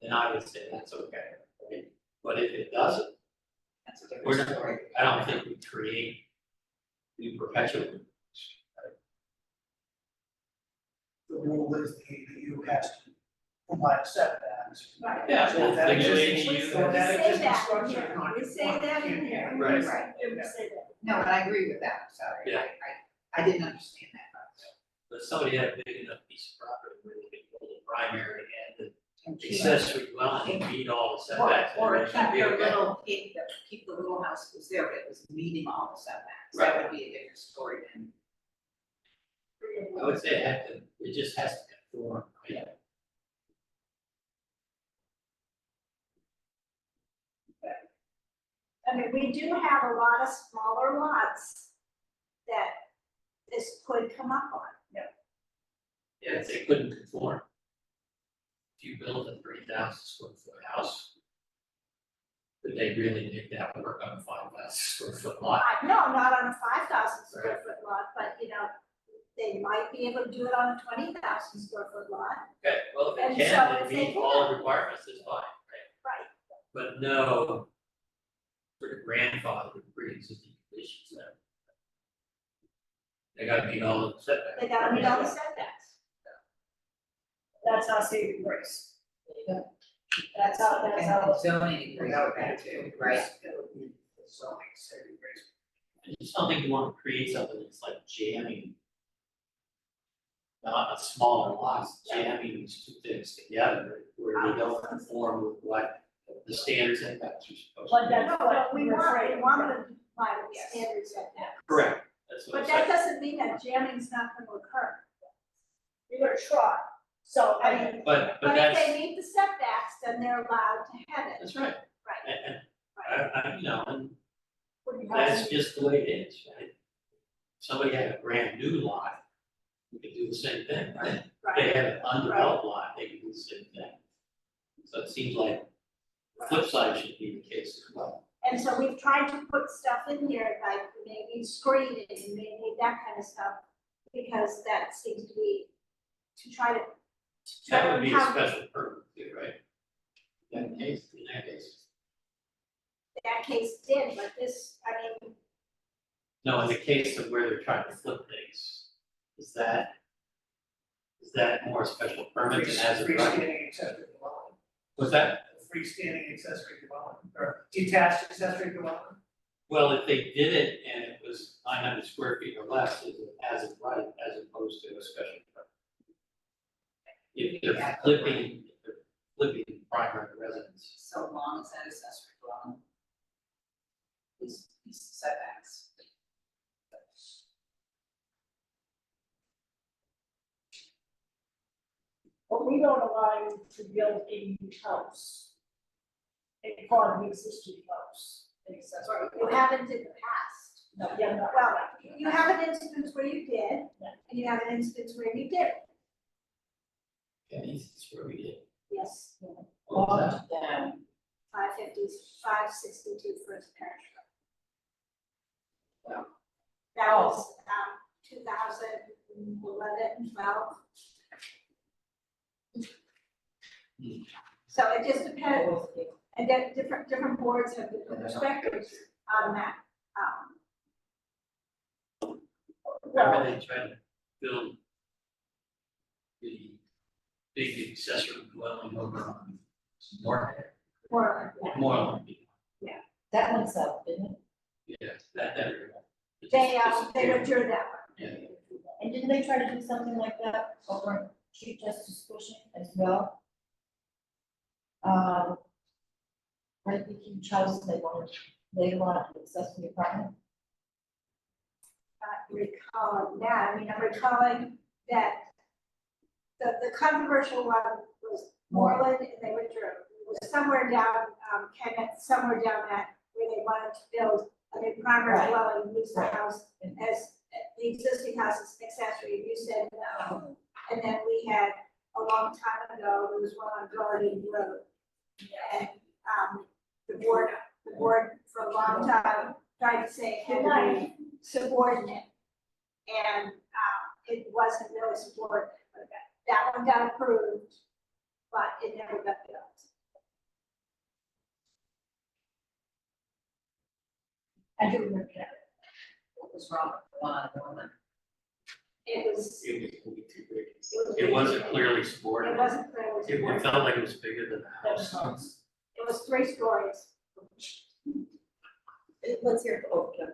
then I would say that's okay, right? But if it doesn't, That's a we're different not, story. I don't think we create, we perpetuate. The rule is the ADU has to provide setbacks. Yeah, So if that the new existing, ADU so that We say existing that in structure here. is not We say conforming, that in you can't here. have it. Right. Right. Didn't say that. No, and I agree with that, sorry, Yeah. I didn't understand that part. But somebody had a big enough piece of property where they could build a primary and And the keep- accessory dwelling and meet all the Or, setbacks. or and it should keep be the okay. little, keep the little house that was there, but it was meeting all the setbacks, that would be a different story than. I would say it just has to conform, right? I mean, we do have a lot of smaller lots that this could come up on. Yeah, if they couldn't conform. If you build a 3,000 square foot house, could they really make that work on a 5,000 square foot lot? No, not on a 5,000 square foot lot, but you know, they might be able to do it on a 20,000 square foot lot. Okay, well, if And it so can, if then they meet all the requirements, it's fine, right? Right. But no sort of grandfather with pre-existing conditions there. They gotta meet all the setbacks. They gotta meet all the setbacks. That's our saving grace. Yeah. That's how, that's how. And zoning agrees with that too, right? Zoning, saving grace. I just don't think you wanna create something that's like jamming. Not a smaller lots, jamming these two things together, where they don't conform with what the standards and facts are supposed But to be. that's No, what but we we're want afraid of. them to comply with the standards setbacks. Correct, that's what I'm But that saying. doesn't mean that jamming's not gonna occur. You're gonna try, so, I mean, But But if that's, they meet the setbacks, then they're allowed to have it. that's right, Right, and, right. I, you know, and what do you have that's to- just the way it is, right? Somebody had a brand new lot, we could do the same thing, right? If they had an undeveloped lot, they could do the same thing. So it seems like the flip side should be the case as well. And so we've tried to put stuff in here, like maybe screening and maybe that kind of stuff, because that seems to be, to try to. That would be a have- special permit, too, right? In that case. That case did, but this, I mean, No, in the case of where they're trying to flip things, is that more a special permit than as a right? Freestanding accessory dwelling, Was that, freestanding accessory dwelling, or detached accessory dwelling. well, if they did it and it was 900 square feet or less, is it as a right as opposed to a special permit? If they're flipping primary residence. So long as that accessory dwelling. These setbacks. But we don't allow you to build a new house. A part of the existing house. Accessory. you haven't in the past. No, yeah, no. Well, you have an instance where you did, and you have an instance where you didn't. And that's where we did. Yes. What was that? Down. 562 First Parish Road. Wow. That was, 2011, 12. So it just depends, and then different boards have different perspectives on that. Remember they tried to build the big accessory dwelling over on North, Or, Moreland. That one's up, didn't it? Yeah, that area. It they just withdrew that one. Yeah. And didn't they try to do something like that over in Chief Justice Cushing as well? Right, the huge house, they wanted, they wanted to access the apartment. Recalling that, I mean, I'm recalling that the controversial one was Moreland, and they withdrew. It was somewhere down, Kenneth, somewhere down that, where they wanted to build a new primary Right. dwelling, and use the Right. house as, the existing house as accessory, and you said no. And then we had, a long time ago, there was one on Garden Road. And, the board for a long time tried to say it had to be subordinate. And, it wasn't really supported. That one got approved, but it never got built. I do remember that. What was wrong with the one? It was, It was moving too big. was It wasn't big. clearly supported. It wasn't clearly It supported. felt like it was bigger than the house. It was 3 stories. Let's hear it, oh, yeah.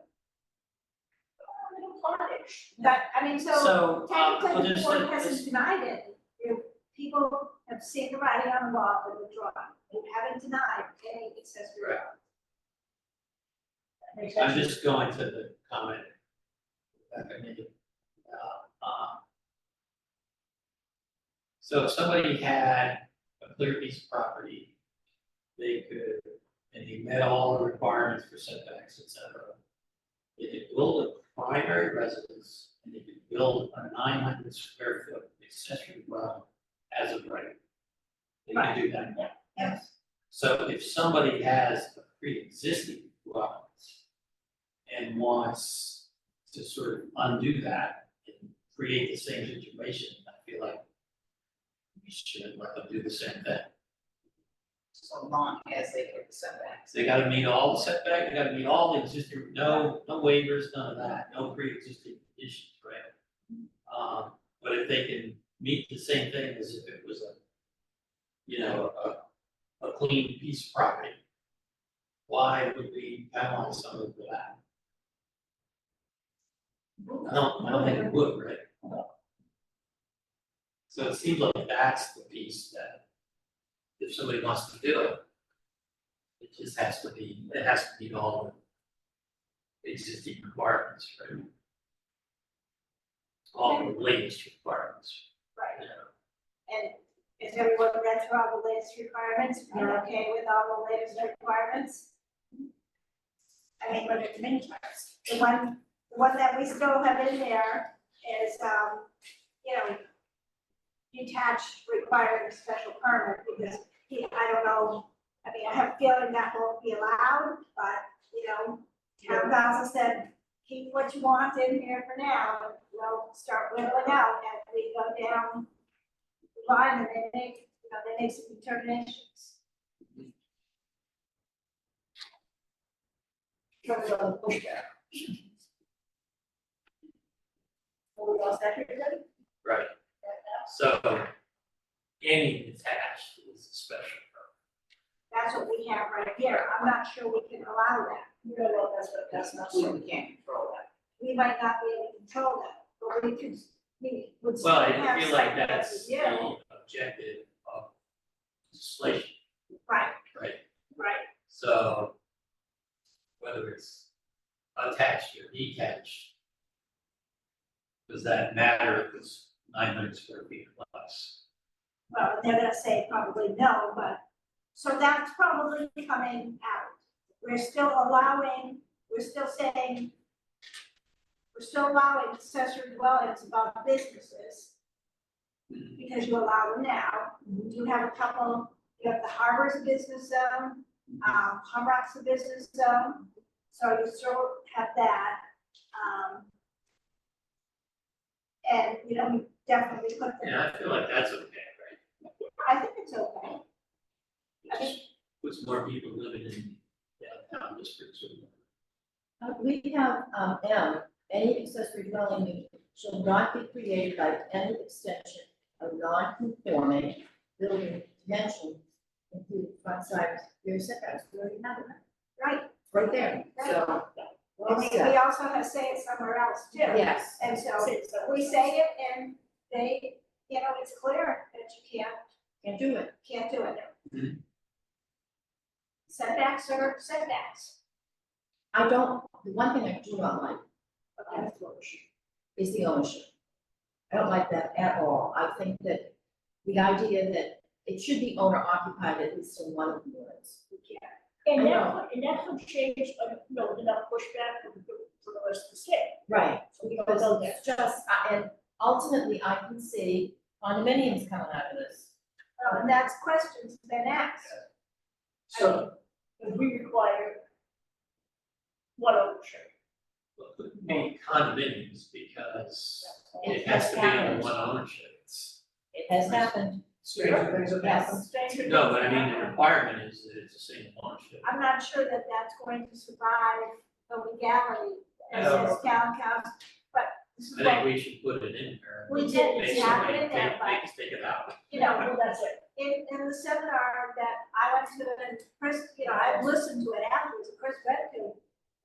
Little cottage. But, I mean, so So, I'll technically, the just board let hasn't this, denied it. If people have seen the writing on the wall and withdrawn. They haven't denied any accessory Right. dwelling. I'm just going to the comment that I made. So if somebody had a clear piece of property, they could, and they met all the requirements for setbacks, et cetera. They could build a primary residence, and they could build a 900 square foot accessory dwelling as of right. They can do that. Yes. So if somebody has a pre-existing dwelling and wants to sort of undo that and create the same situation, I feel like we should let them do the same thing. So long as they hit the setbacks. They gotta meet all the setback, they gotta meet all the existing, no waivers, none of that, no pre-existing issues, right? But if they can meet the same thing as if it was a clean piece of property, why would we penalize someone for that? I don't think it would, right? So it seems like that's the piece that if somebody wants to do it, it just has to meet all the existing requirements, right? All the latest requirements. Right. You know. And if everyone read through all the latest requirements, you're okay with all the latest requirements? I mean, look at the mini charts. The one that we still have in there is, detached requiring a special permit because I don't know, I mean, I have a feeling that won't be allowed, but, town council said, keep what you want in here for now, and we'll start whittling out as we go down the line and they make some determinations. Comes on the pushback. Well, we lost everybody? Right. So any detached is a special permit. That's what we have right here. I'm not sure we can allow that. You don't know if that's not, we can't control that. We might not be able to control that, but we would still Well, have I feel like something that's to the do. objective of legislation, Right, right? right. So whether it's attached or detached, does that matter if it's 900 square feet or less? Well, they're gonna say probably no, but, so that's probably coming out. We're still allowing accessory dwellings above businesses. Because you allow them now. You have a couple, you have the Harbor's a business zone, Humrock's a business zone, so you still have that. And, we definitely put the, Yeah, I feel like that's okay, right? I think it's okay. It just puts more people living in downtown districts. We have, any accessory dwelling unit shall not be created by any extension of non-conforming building dimension, including front side, rear setbacks, we already have that, Right, right there, so. and we also have say it somewhere else too. Yes, And so we say it and they, it's clear that you can do it. can't do it. Mhm. Setbacks are setbacks. The one thing I do not like is the ownership. I don't like that at all. I think that the idea that it should be owner occupied at least in one of the units. And I that could change, enough pushback from the rest of the state. Right, So we because don't know it's just, and ultimately I can see condominiums coming out of this. And that's questions been asked. So, if we require one ownership, Well, it could be condominiums because It it has has to be under happened. one ownership. It's- It has happened. Stranger things have happened. Yes. No, but I mean, the requirement is that it's the same ownership. I'm not sure that that's going to survive the legality as No. says town council, but this is I think what, we should put it in there. We did, it's Basically, not in there, take- but- make us take it out. you know, Well, that's it. in the seminar that I went to and Chris, you know, I listened to it afterwards, and Chris read to,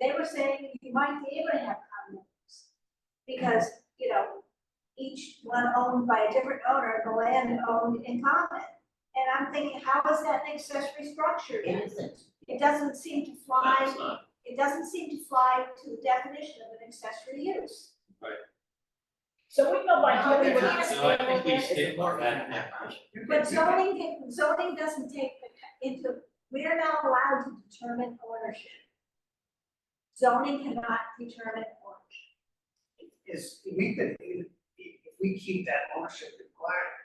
they were saying you might be able to have condominiums. Because, you know, each one owned by a different owner, the land owned in common. And I'm thinking, how is that an accessory structure? It isn't. It doesn't seem to No, fly, it's not. it doesn't seem to fly to the definition of an accessory use. So we know by No, here, we they're would not. have No, I think we It's a stick more with that than that. definition. But zoning doesn't take into, we are not allowed to determine ownership. Zoning cannot determine ownership. Is, we could, if we keep that ownership requirement,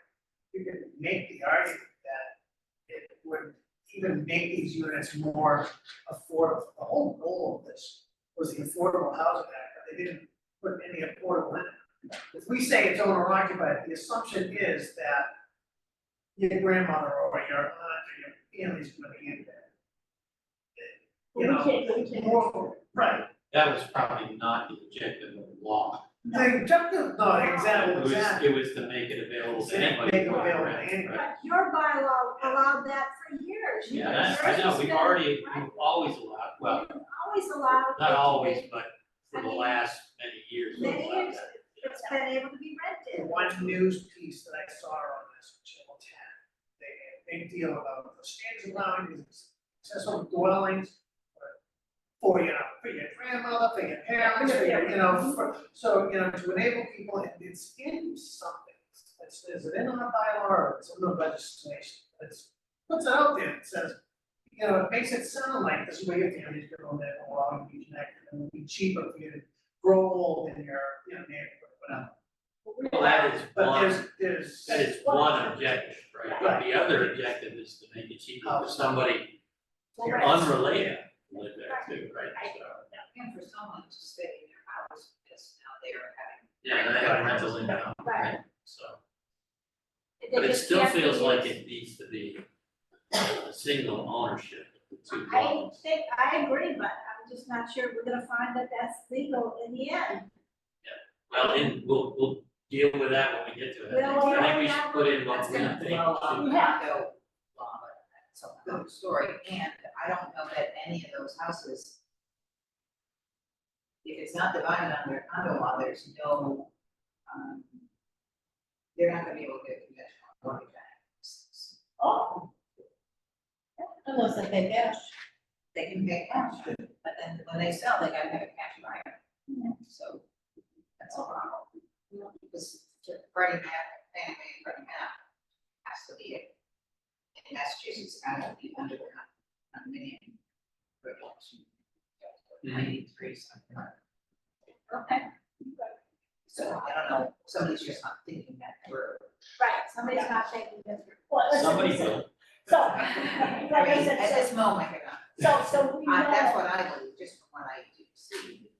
we could make the argument that it would even make these units more affordable. The whole goal of this was the Affordable Housing Act, but they didn't put any affordable in it. If we say it's owner occupied, the assumption is that your grandmother or your aunt or your family's gonna be in there. You know, we can't. more, right, That was probably not the objective of the law. the objective, no, exactly, It was to make it available to anybody. Make it who wanted to available to rent, anybody. right? But your bylaw allowed that for years. Yeah, I know, we've always allowed, well, Always allowed. not it to always, be- but for I the mean, last many years. we've Many allowed years, that. it's been able to be The rented. one news piece that I saw on this, Channel 10, they had a big deal about the standards allowing these accessory dwellings for, you know, for your grandmother, for your parents, for your, you know, for, so, you know, to enable people, and it's in something. It's, is it in our bylaw or it's in the legislation? It's, puts it out there, it says, you know, it makes it sound like this way your family's gonna live, or all you be connected, and it'll be cheaper for you to grow old in your, you know, neighborhood, whatever. Well, that is But one, there's. that is one objective, right? But the other objective is to make it cheaper for somebody unrelated to live there too, right? So, And for someone to stay in their house, because now they're having. yeah, they have rental income, right? So, They but it just still can't feels be like used. it needs to be a single ownership of the two I dwellings. think, I agree, but I'm just not sure we're gonna find that that's legal in the end. Well, and we'll deal with that when we get to it. Well, I think we should put in what That's we gonna think. blow up should- the condo law, but that's a whole story, and I don't know that any of those houses. If it's not divided under condo law, there's no, they're not gonna be able to get conventional mortgage access. Oh, Unless they pay cash. They can pay cash, but then when they sell, they gotta have a cash buyer. So that's a problem. Because Freddie Mac, Fannie Mae, Freddie Mac has to be it. In Massachusetts, it's gotta be under the condominium regulation. 93 something. Okay. So I don't know, somebody's just not thinking that through. Right, somebody's not thinking this. well, let's- Somebody will. So, I like I mean, said, at this moment, they're not. so we That's know, what I believe, just from what I do see.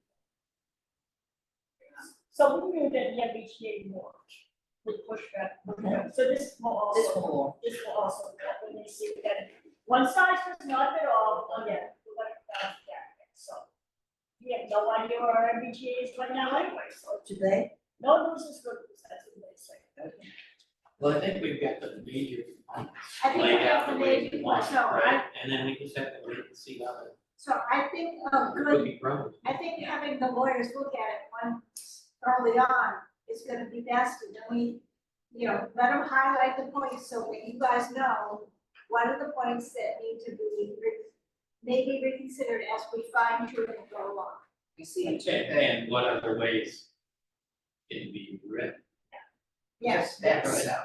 so we knew that the MBTA mortgage would push back, so this will also. This will also, when they see that one size does not fit all, oh yeah, we're gonna bounce back, so. We have no idea where our MBTA is right now anyway, so Today? no news is good news, that's what they say. Well, I think we've got the major I think we laid have out the the way major we want, points, so right? And then we just have to wait and see how So I think, the good, cookie crumbles. I think having the lawyers look at it once early on is gonna be best, and then we, you know, let them highlight the points so that you guys know what are the points that need to be maybe reconsidered as we fine tune and go along. We see each And what other ways can be read? Yes, That's that's, so.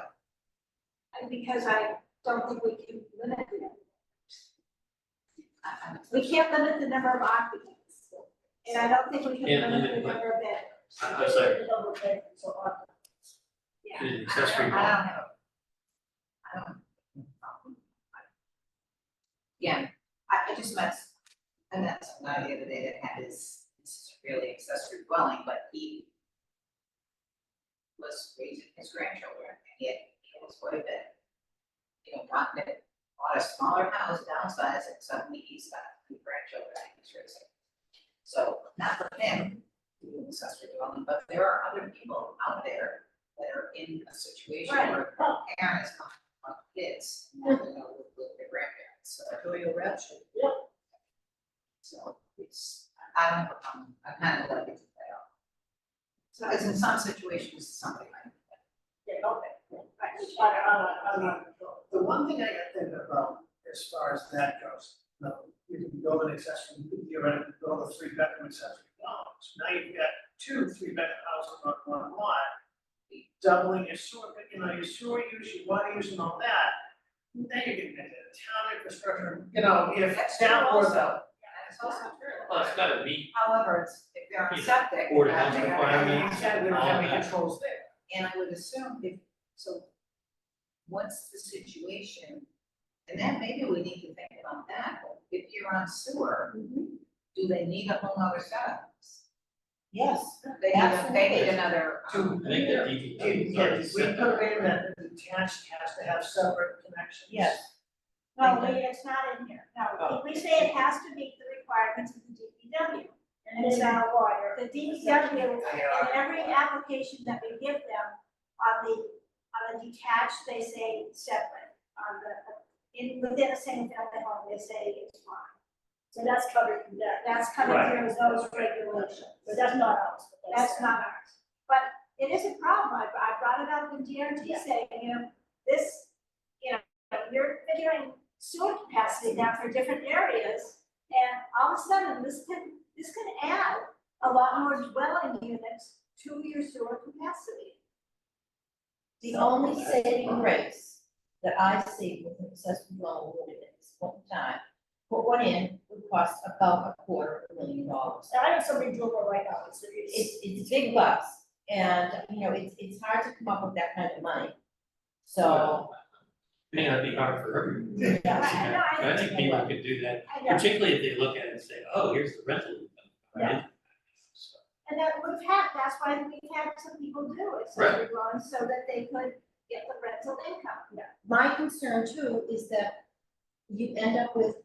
and because I don't think we can limit it. I'm- We can't limit the number of occupants, and I don't think we can Can't limit limit the what? number of bedrooms. I'm sorry, The double bed, so on. Yeah. in an accessory I home. don't have. I don't. Yeah, I just met, I met some guy the other day that had his really accessory dwelling, but he was raising his grandchildren, and yet he was quite a bit, gotten it, bought a smaller house, downsized, and suddenly he's got 2 grandchildren that he's raising. So, not for him, to do accessory dwelling, but there are other people out there that are in a situation where parents come from kids, and they're gonna live with their grandparents, so they're doing a rep shoot. So it's, I don't know, I kind of like it to play out. So it's in some situations, it's something like that. The one thing I got thinking about as far as that goes, you can build an accessory, you could theoretically build a 3-bedroom accessory dwelling. So now you've got 2 3-bedroom houses on one lot, doubling your sewer, your sewer use, your water use and all that. Then you're getting into the town infrastructure, if that was out. And it's also true. Well, it's gotta meet, However, if they're on septic. Board of that's Health their- requirements. Exactly, we don't have any controls there. And I would assume what's the situation? And then maybe we need to think about that, if you're on sewer, do they need a whole other setup? Yes. They need another. I think the DPW is already We set put up. in that the detached has to have separate connections. Yes. No, it's not in here. No, we say it has to meet the requirements of the DPW. And it's our water. The DPW, in every application that we give them on the detached, they say separate. On within a single family home, they say it's fine. So that's covered in that. That's coming through those regulations. But that's not ours. But That's not ours. But it is a problem. I brought it up in DRT saying, this, you're figuring sewer capacity now for different areas. And all of a sudden, this can add a lot more dwelling units to your sewer capacity. The only saving grace that I see with an accessory dwelling unit at this point in time, put one in would cost about $250,000. I have somebody doing it right now. It's big bucks, and, it's hard to come up with that kind of money. So, May not be hard for everyone. I think people could do that, particularly if they look at it and say, oh, here's the rental income. Right? And that's why we've had some people do accessory dwellings so that they could get the rental income. my concern too is that you end up with,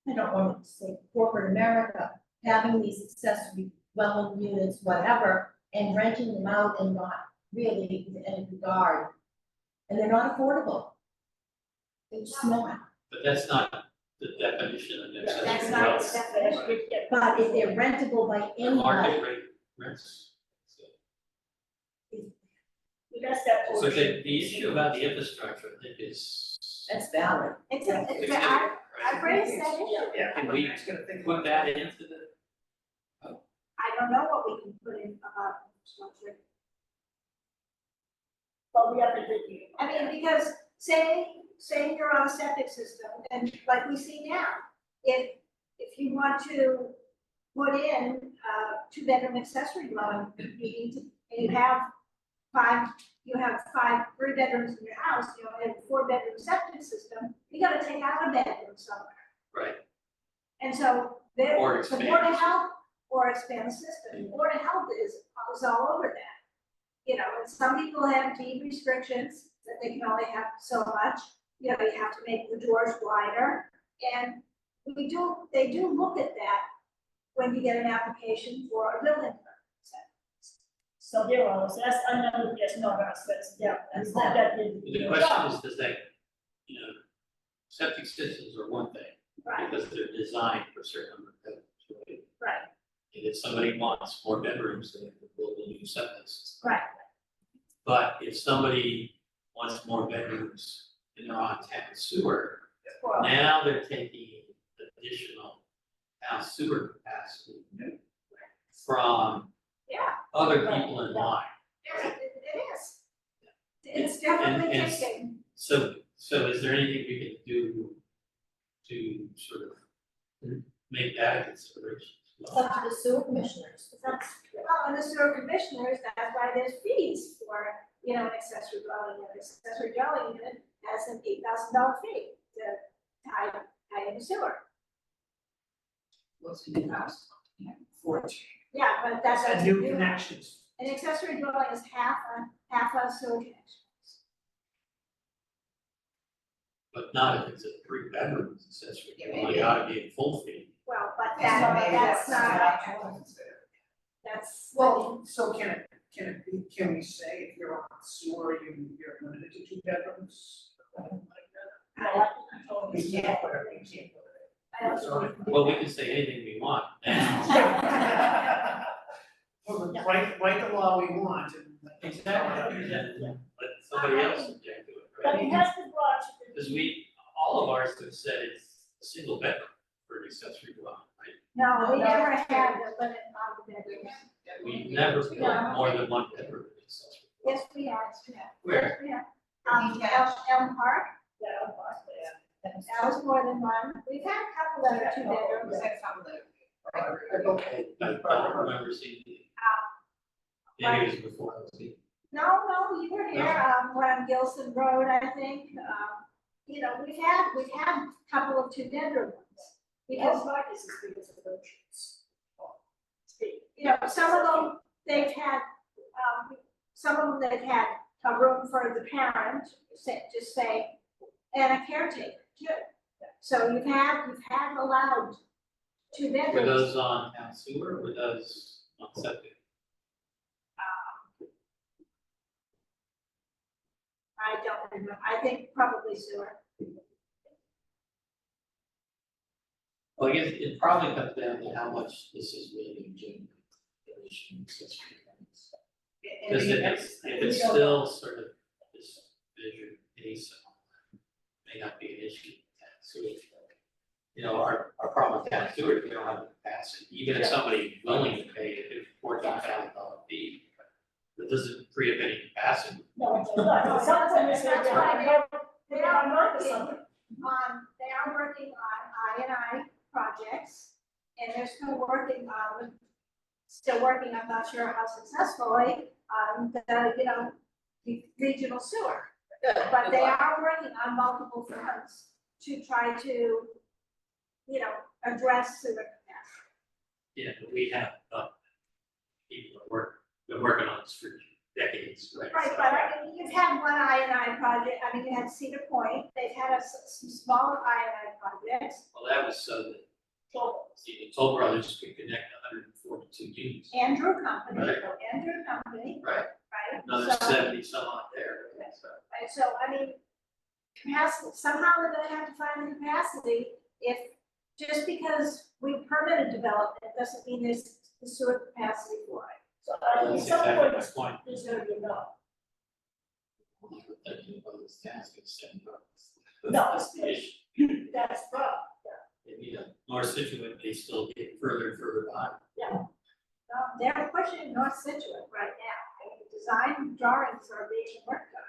I don't want to say corporate America, having these accessory dwelling units, whatever, and renting them out and not really with any regard. And they're not affordable. They're just not. But that's not the definition of an accessory That's dwelling. not the definition. But if they're rentable by The market anybody, rate rents. That's that. So the issue about the infrastructure, I think, is. that's valid. It's significant, I right? raised that issue. Yeah. Can we I'm just gonna think put about that into the, I don't know what we can put in about infrastructure. But we have to do. I mean, because say you're on a septic system, and like we see now, if you want to put in 2-bedroom accessory dwelling, you need to, and you have 3 bedrooms in your house, and a 4-bedroom septic system, you gotta take out a bedroom somewhere. right, And so Or the expand. Board of Health, or expand the system, the Board of Health is all over that. And some people have deed restrictions that they can only have so much, you have to make the doors wider. And they do look at that when you get an application for a building permit. So they're all, so that's another, that's not us, that's them, that's not that. the question is, does that, septic systems are one thing, Right, because they're designed for certain number of bedrooms, right? right, And if somebody wants more bedrooms, they have to build a new septic system. right. But if somebody wants more bedrooms and they're on town sewer, Well, now they're taking additional town sewer capacity from yeah, other people in line. it is. It's definitely And- taking, So is there anything we can do to sort of make that a consideration? It's up to the sewer commissioners. and the sewer commissioners, that's why there's fees for, an accessory dwelling unit. Accessory dwelling unit has an $8,000 fee to tie in the sewer. What's the new house? 14. Yeah, but that's. And new connections. An accessory dwelling is half a sewer connection. But not if it's a 3 bedroom accessory, Yeah, it maybe. only ought to be a full fee. Well, but So maybe that's not not, what I would consider. that's. Well, so can we say if you're on sewer, you're limited to 2 bedrooms? We can't put it, we can't put it. Well, we can say anything we want. Well, write the law we want and. Exactly, then let somebody else object to it, But it right? has been brought to the. Because all of ours have said it's a single bedroom for an accessory dwelling, right? No, we never had the limit on the bedrooms. We never put more than 1 bedroom in accessory. Yes, we have. Where? Yes, we have. Elm Park, Yeah, that was more than one. We've had a couple that are 2 bedrooms. Was that something that? I don't remember seeing it. Maybe it was before I was here. No, you were here, we're on Gilson Road, I think, you know, we've had a couple of 2 bedroom ones. Because Because, mine is as big as the oceans. you know, some of them, they've had, some of them they've had a room for the parent, just say, and a caretaker too. So you've had allowed 2 bedrooms. Were those on town sewer, or were those on septic? I don't remember, I think probably sewer. Well, I guess it probably comes down to how much this is really legitimate. Because if it's still sort of this measured base, may not be an issue. So, you know, our problem with town sewer, we don't have the capacity, even if somebody willing to pay a $14,000 fee, that doesn't free up any capacity. No, it's not. Sometimes That's they're why not. they are working on I&I projects, and they're still working, I'm not sure how successfully, the regional sewer. But they are working on multiple fronts to try to, address sewer capacity. Yeah, but we have, people that been working on this for decades, right? Right, So- but I mean, you've had one I&I project, I mean, you had Cedar Point, they've had some smaller I&I projects. Well, that was so that, see, the Toll Brothers could connect 142 units, Andrew Company, Right. right? right? Another So- 70 some odd there, so. Right, so, I mean, capacity, somehow they're gonna have to find the capacity, if, just because we permitted development, doesn't mean there's the sewer capacity for it. So That's at some exactly point, my point. there's gonna be enough. Thinking about this task is setting up. No, That's the issue. That's the problem. And, you know, North Situate, they still get further and further behind. They're pushing North Scituate right now, I mean, the design drawings are being worked on.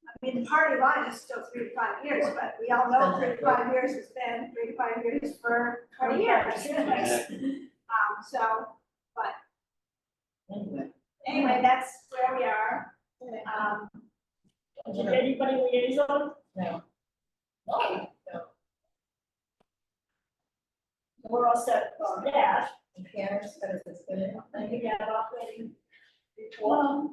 I mean, the party line is still 3 to 5 years, but we all know 3 to 5 years has been 3 to 5 years for 20 years. Exactly. So, but Anyway. anyway, that's where we are. Did anybody liaison? No. No. We're all set on that. Karen's got this good. And we have operating report.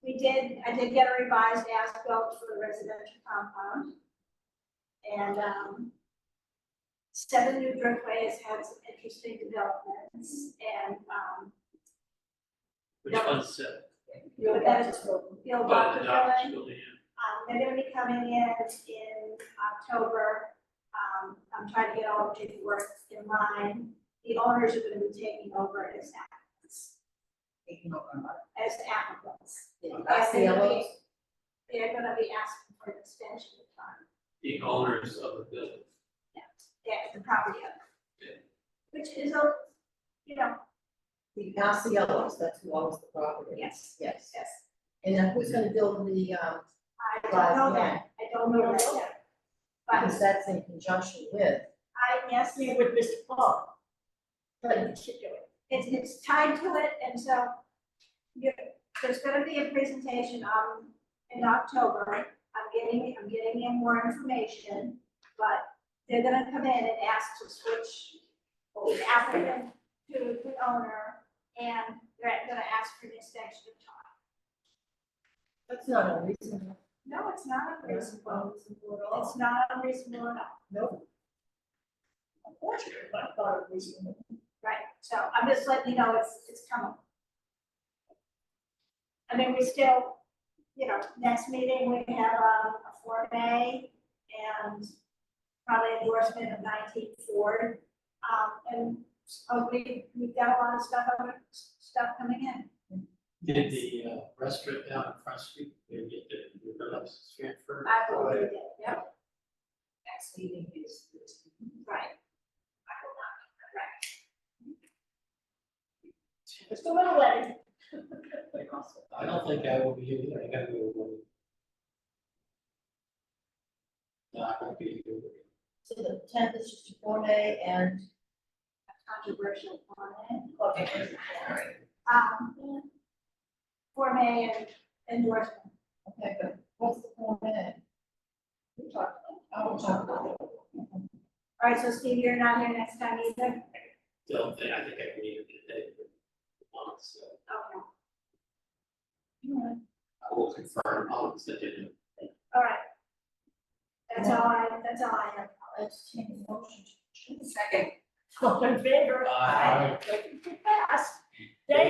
I did get a revised as-built for the residential compound. And, 7 new driveways had some interesting developments, and, Which one's, that is, Bill the Buckler doctor's Building. building, They're gonna be coming in October. I'm trying to get all the paperwork in line. The owners are gonna be taking over as applicants. As applicants. That's the yellows. They're gonna be asking for an extension of time. the owners of the building. Yeah, the property owner. Yeah. Which is The Osceolas, that's who owns the property. yes, Yes. yes. And then who's gonna build the, I don't know that, I don't know that yet. because But that's in conjunction with. yes, See with Mr. Paul. Right. In particular. it's tied to it, and so there's gonna be a presentation, in October. I'm getting in more information, but they're gonna come in and ask to switch the applicant to the owner, and they're gonna ask for an extension of time. That's not unreasonable. No, it's not unreasonable. Unreasonable at all. It's not unreasonable at all. Nope. Unfortunately, I thought it was. Right, so I'm just letting you know it's coming. And then we still, next meeting, we have a Form A and probably endorsement of 19 Ford. And we've got a lot of stuff coming in. Did the restaurant down in Front Street, they get the license transfer? I will do it, yep, Next meeting is. right. Just a little wedding. I don't think I will be here, I gotta go. No, I won't be here. So the 10th is just a Form A and. Controversial on it. Okay, all right. Form A and endorsement. Okay, good. What's the Form A? We talked about. I will talk about it. All right, so Steve, you're not here next time either? Don't think, I think I can even get that. So Okay. I will confirm, I'll send it. All right. That's all I have. Let's take a motion. Second. All in favor? Aye. Motion to pass. Thank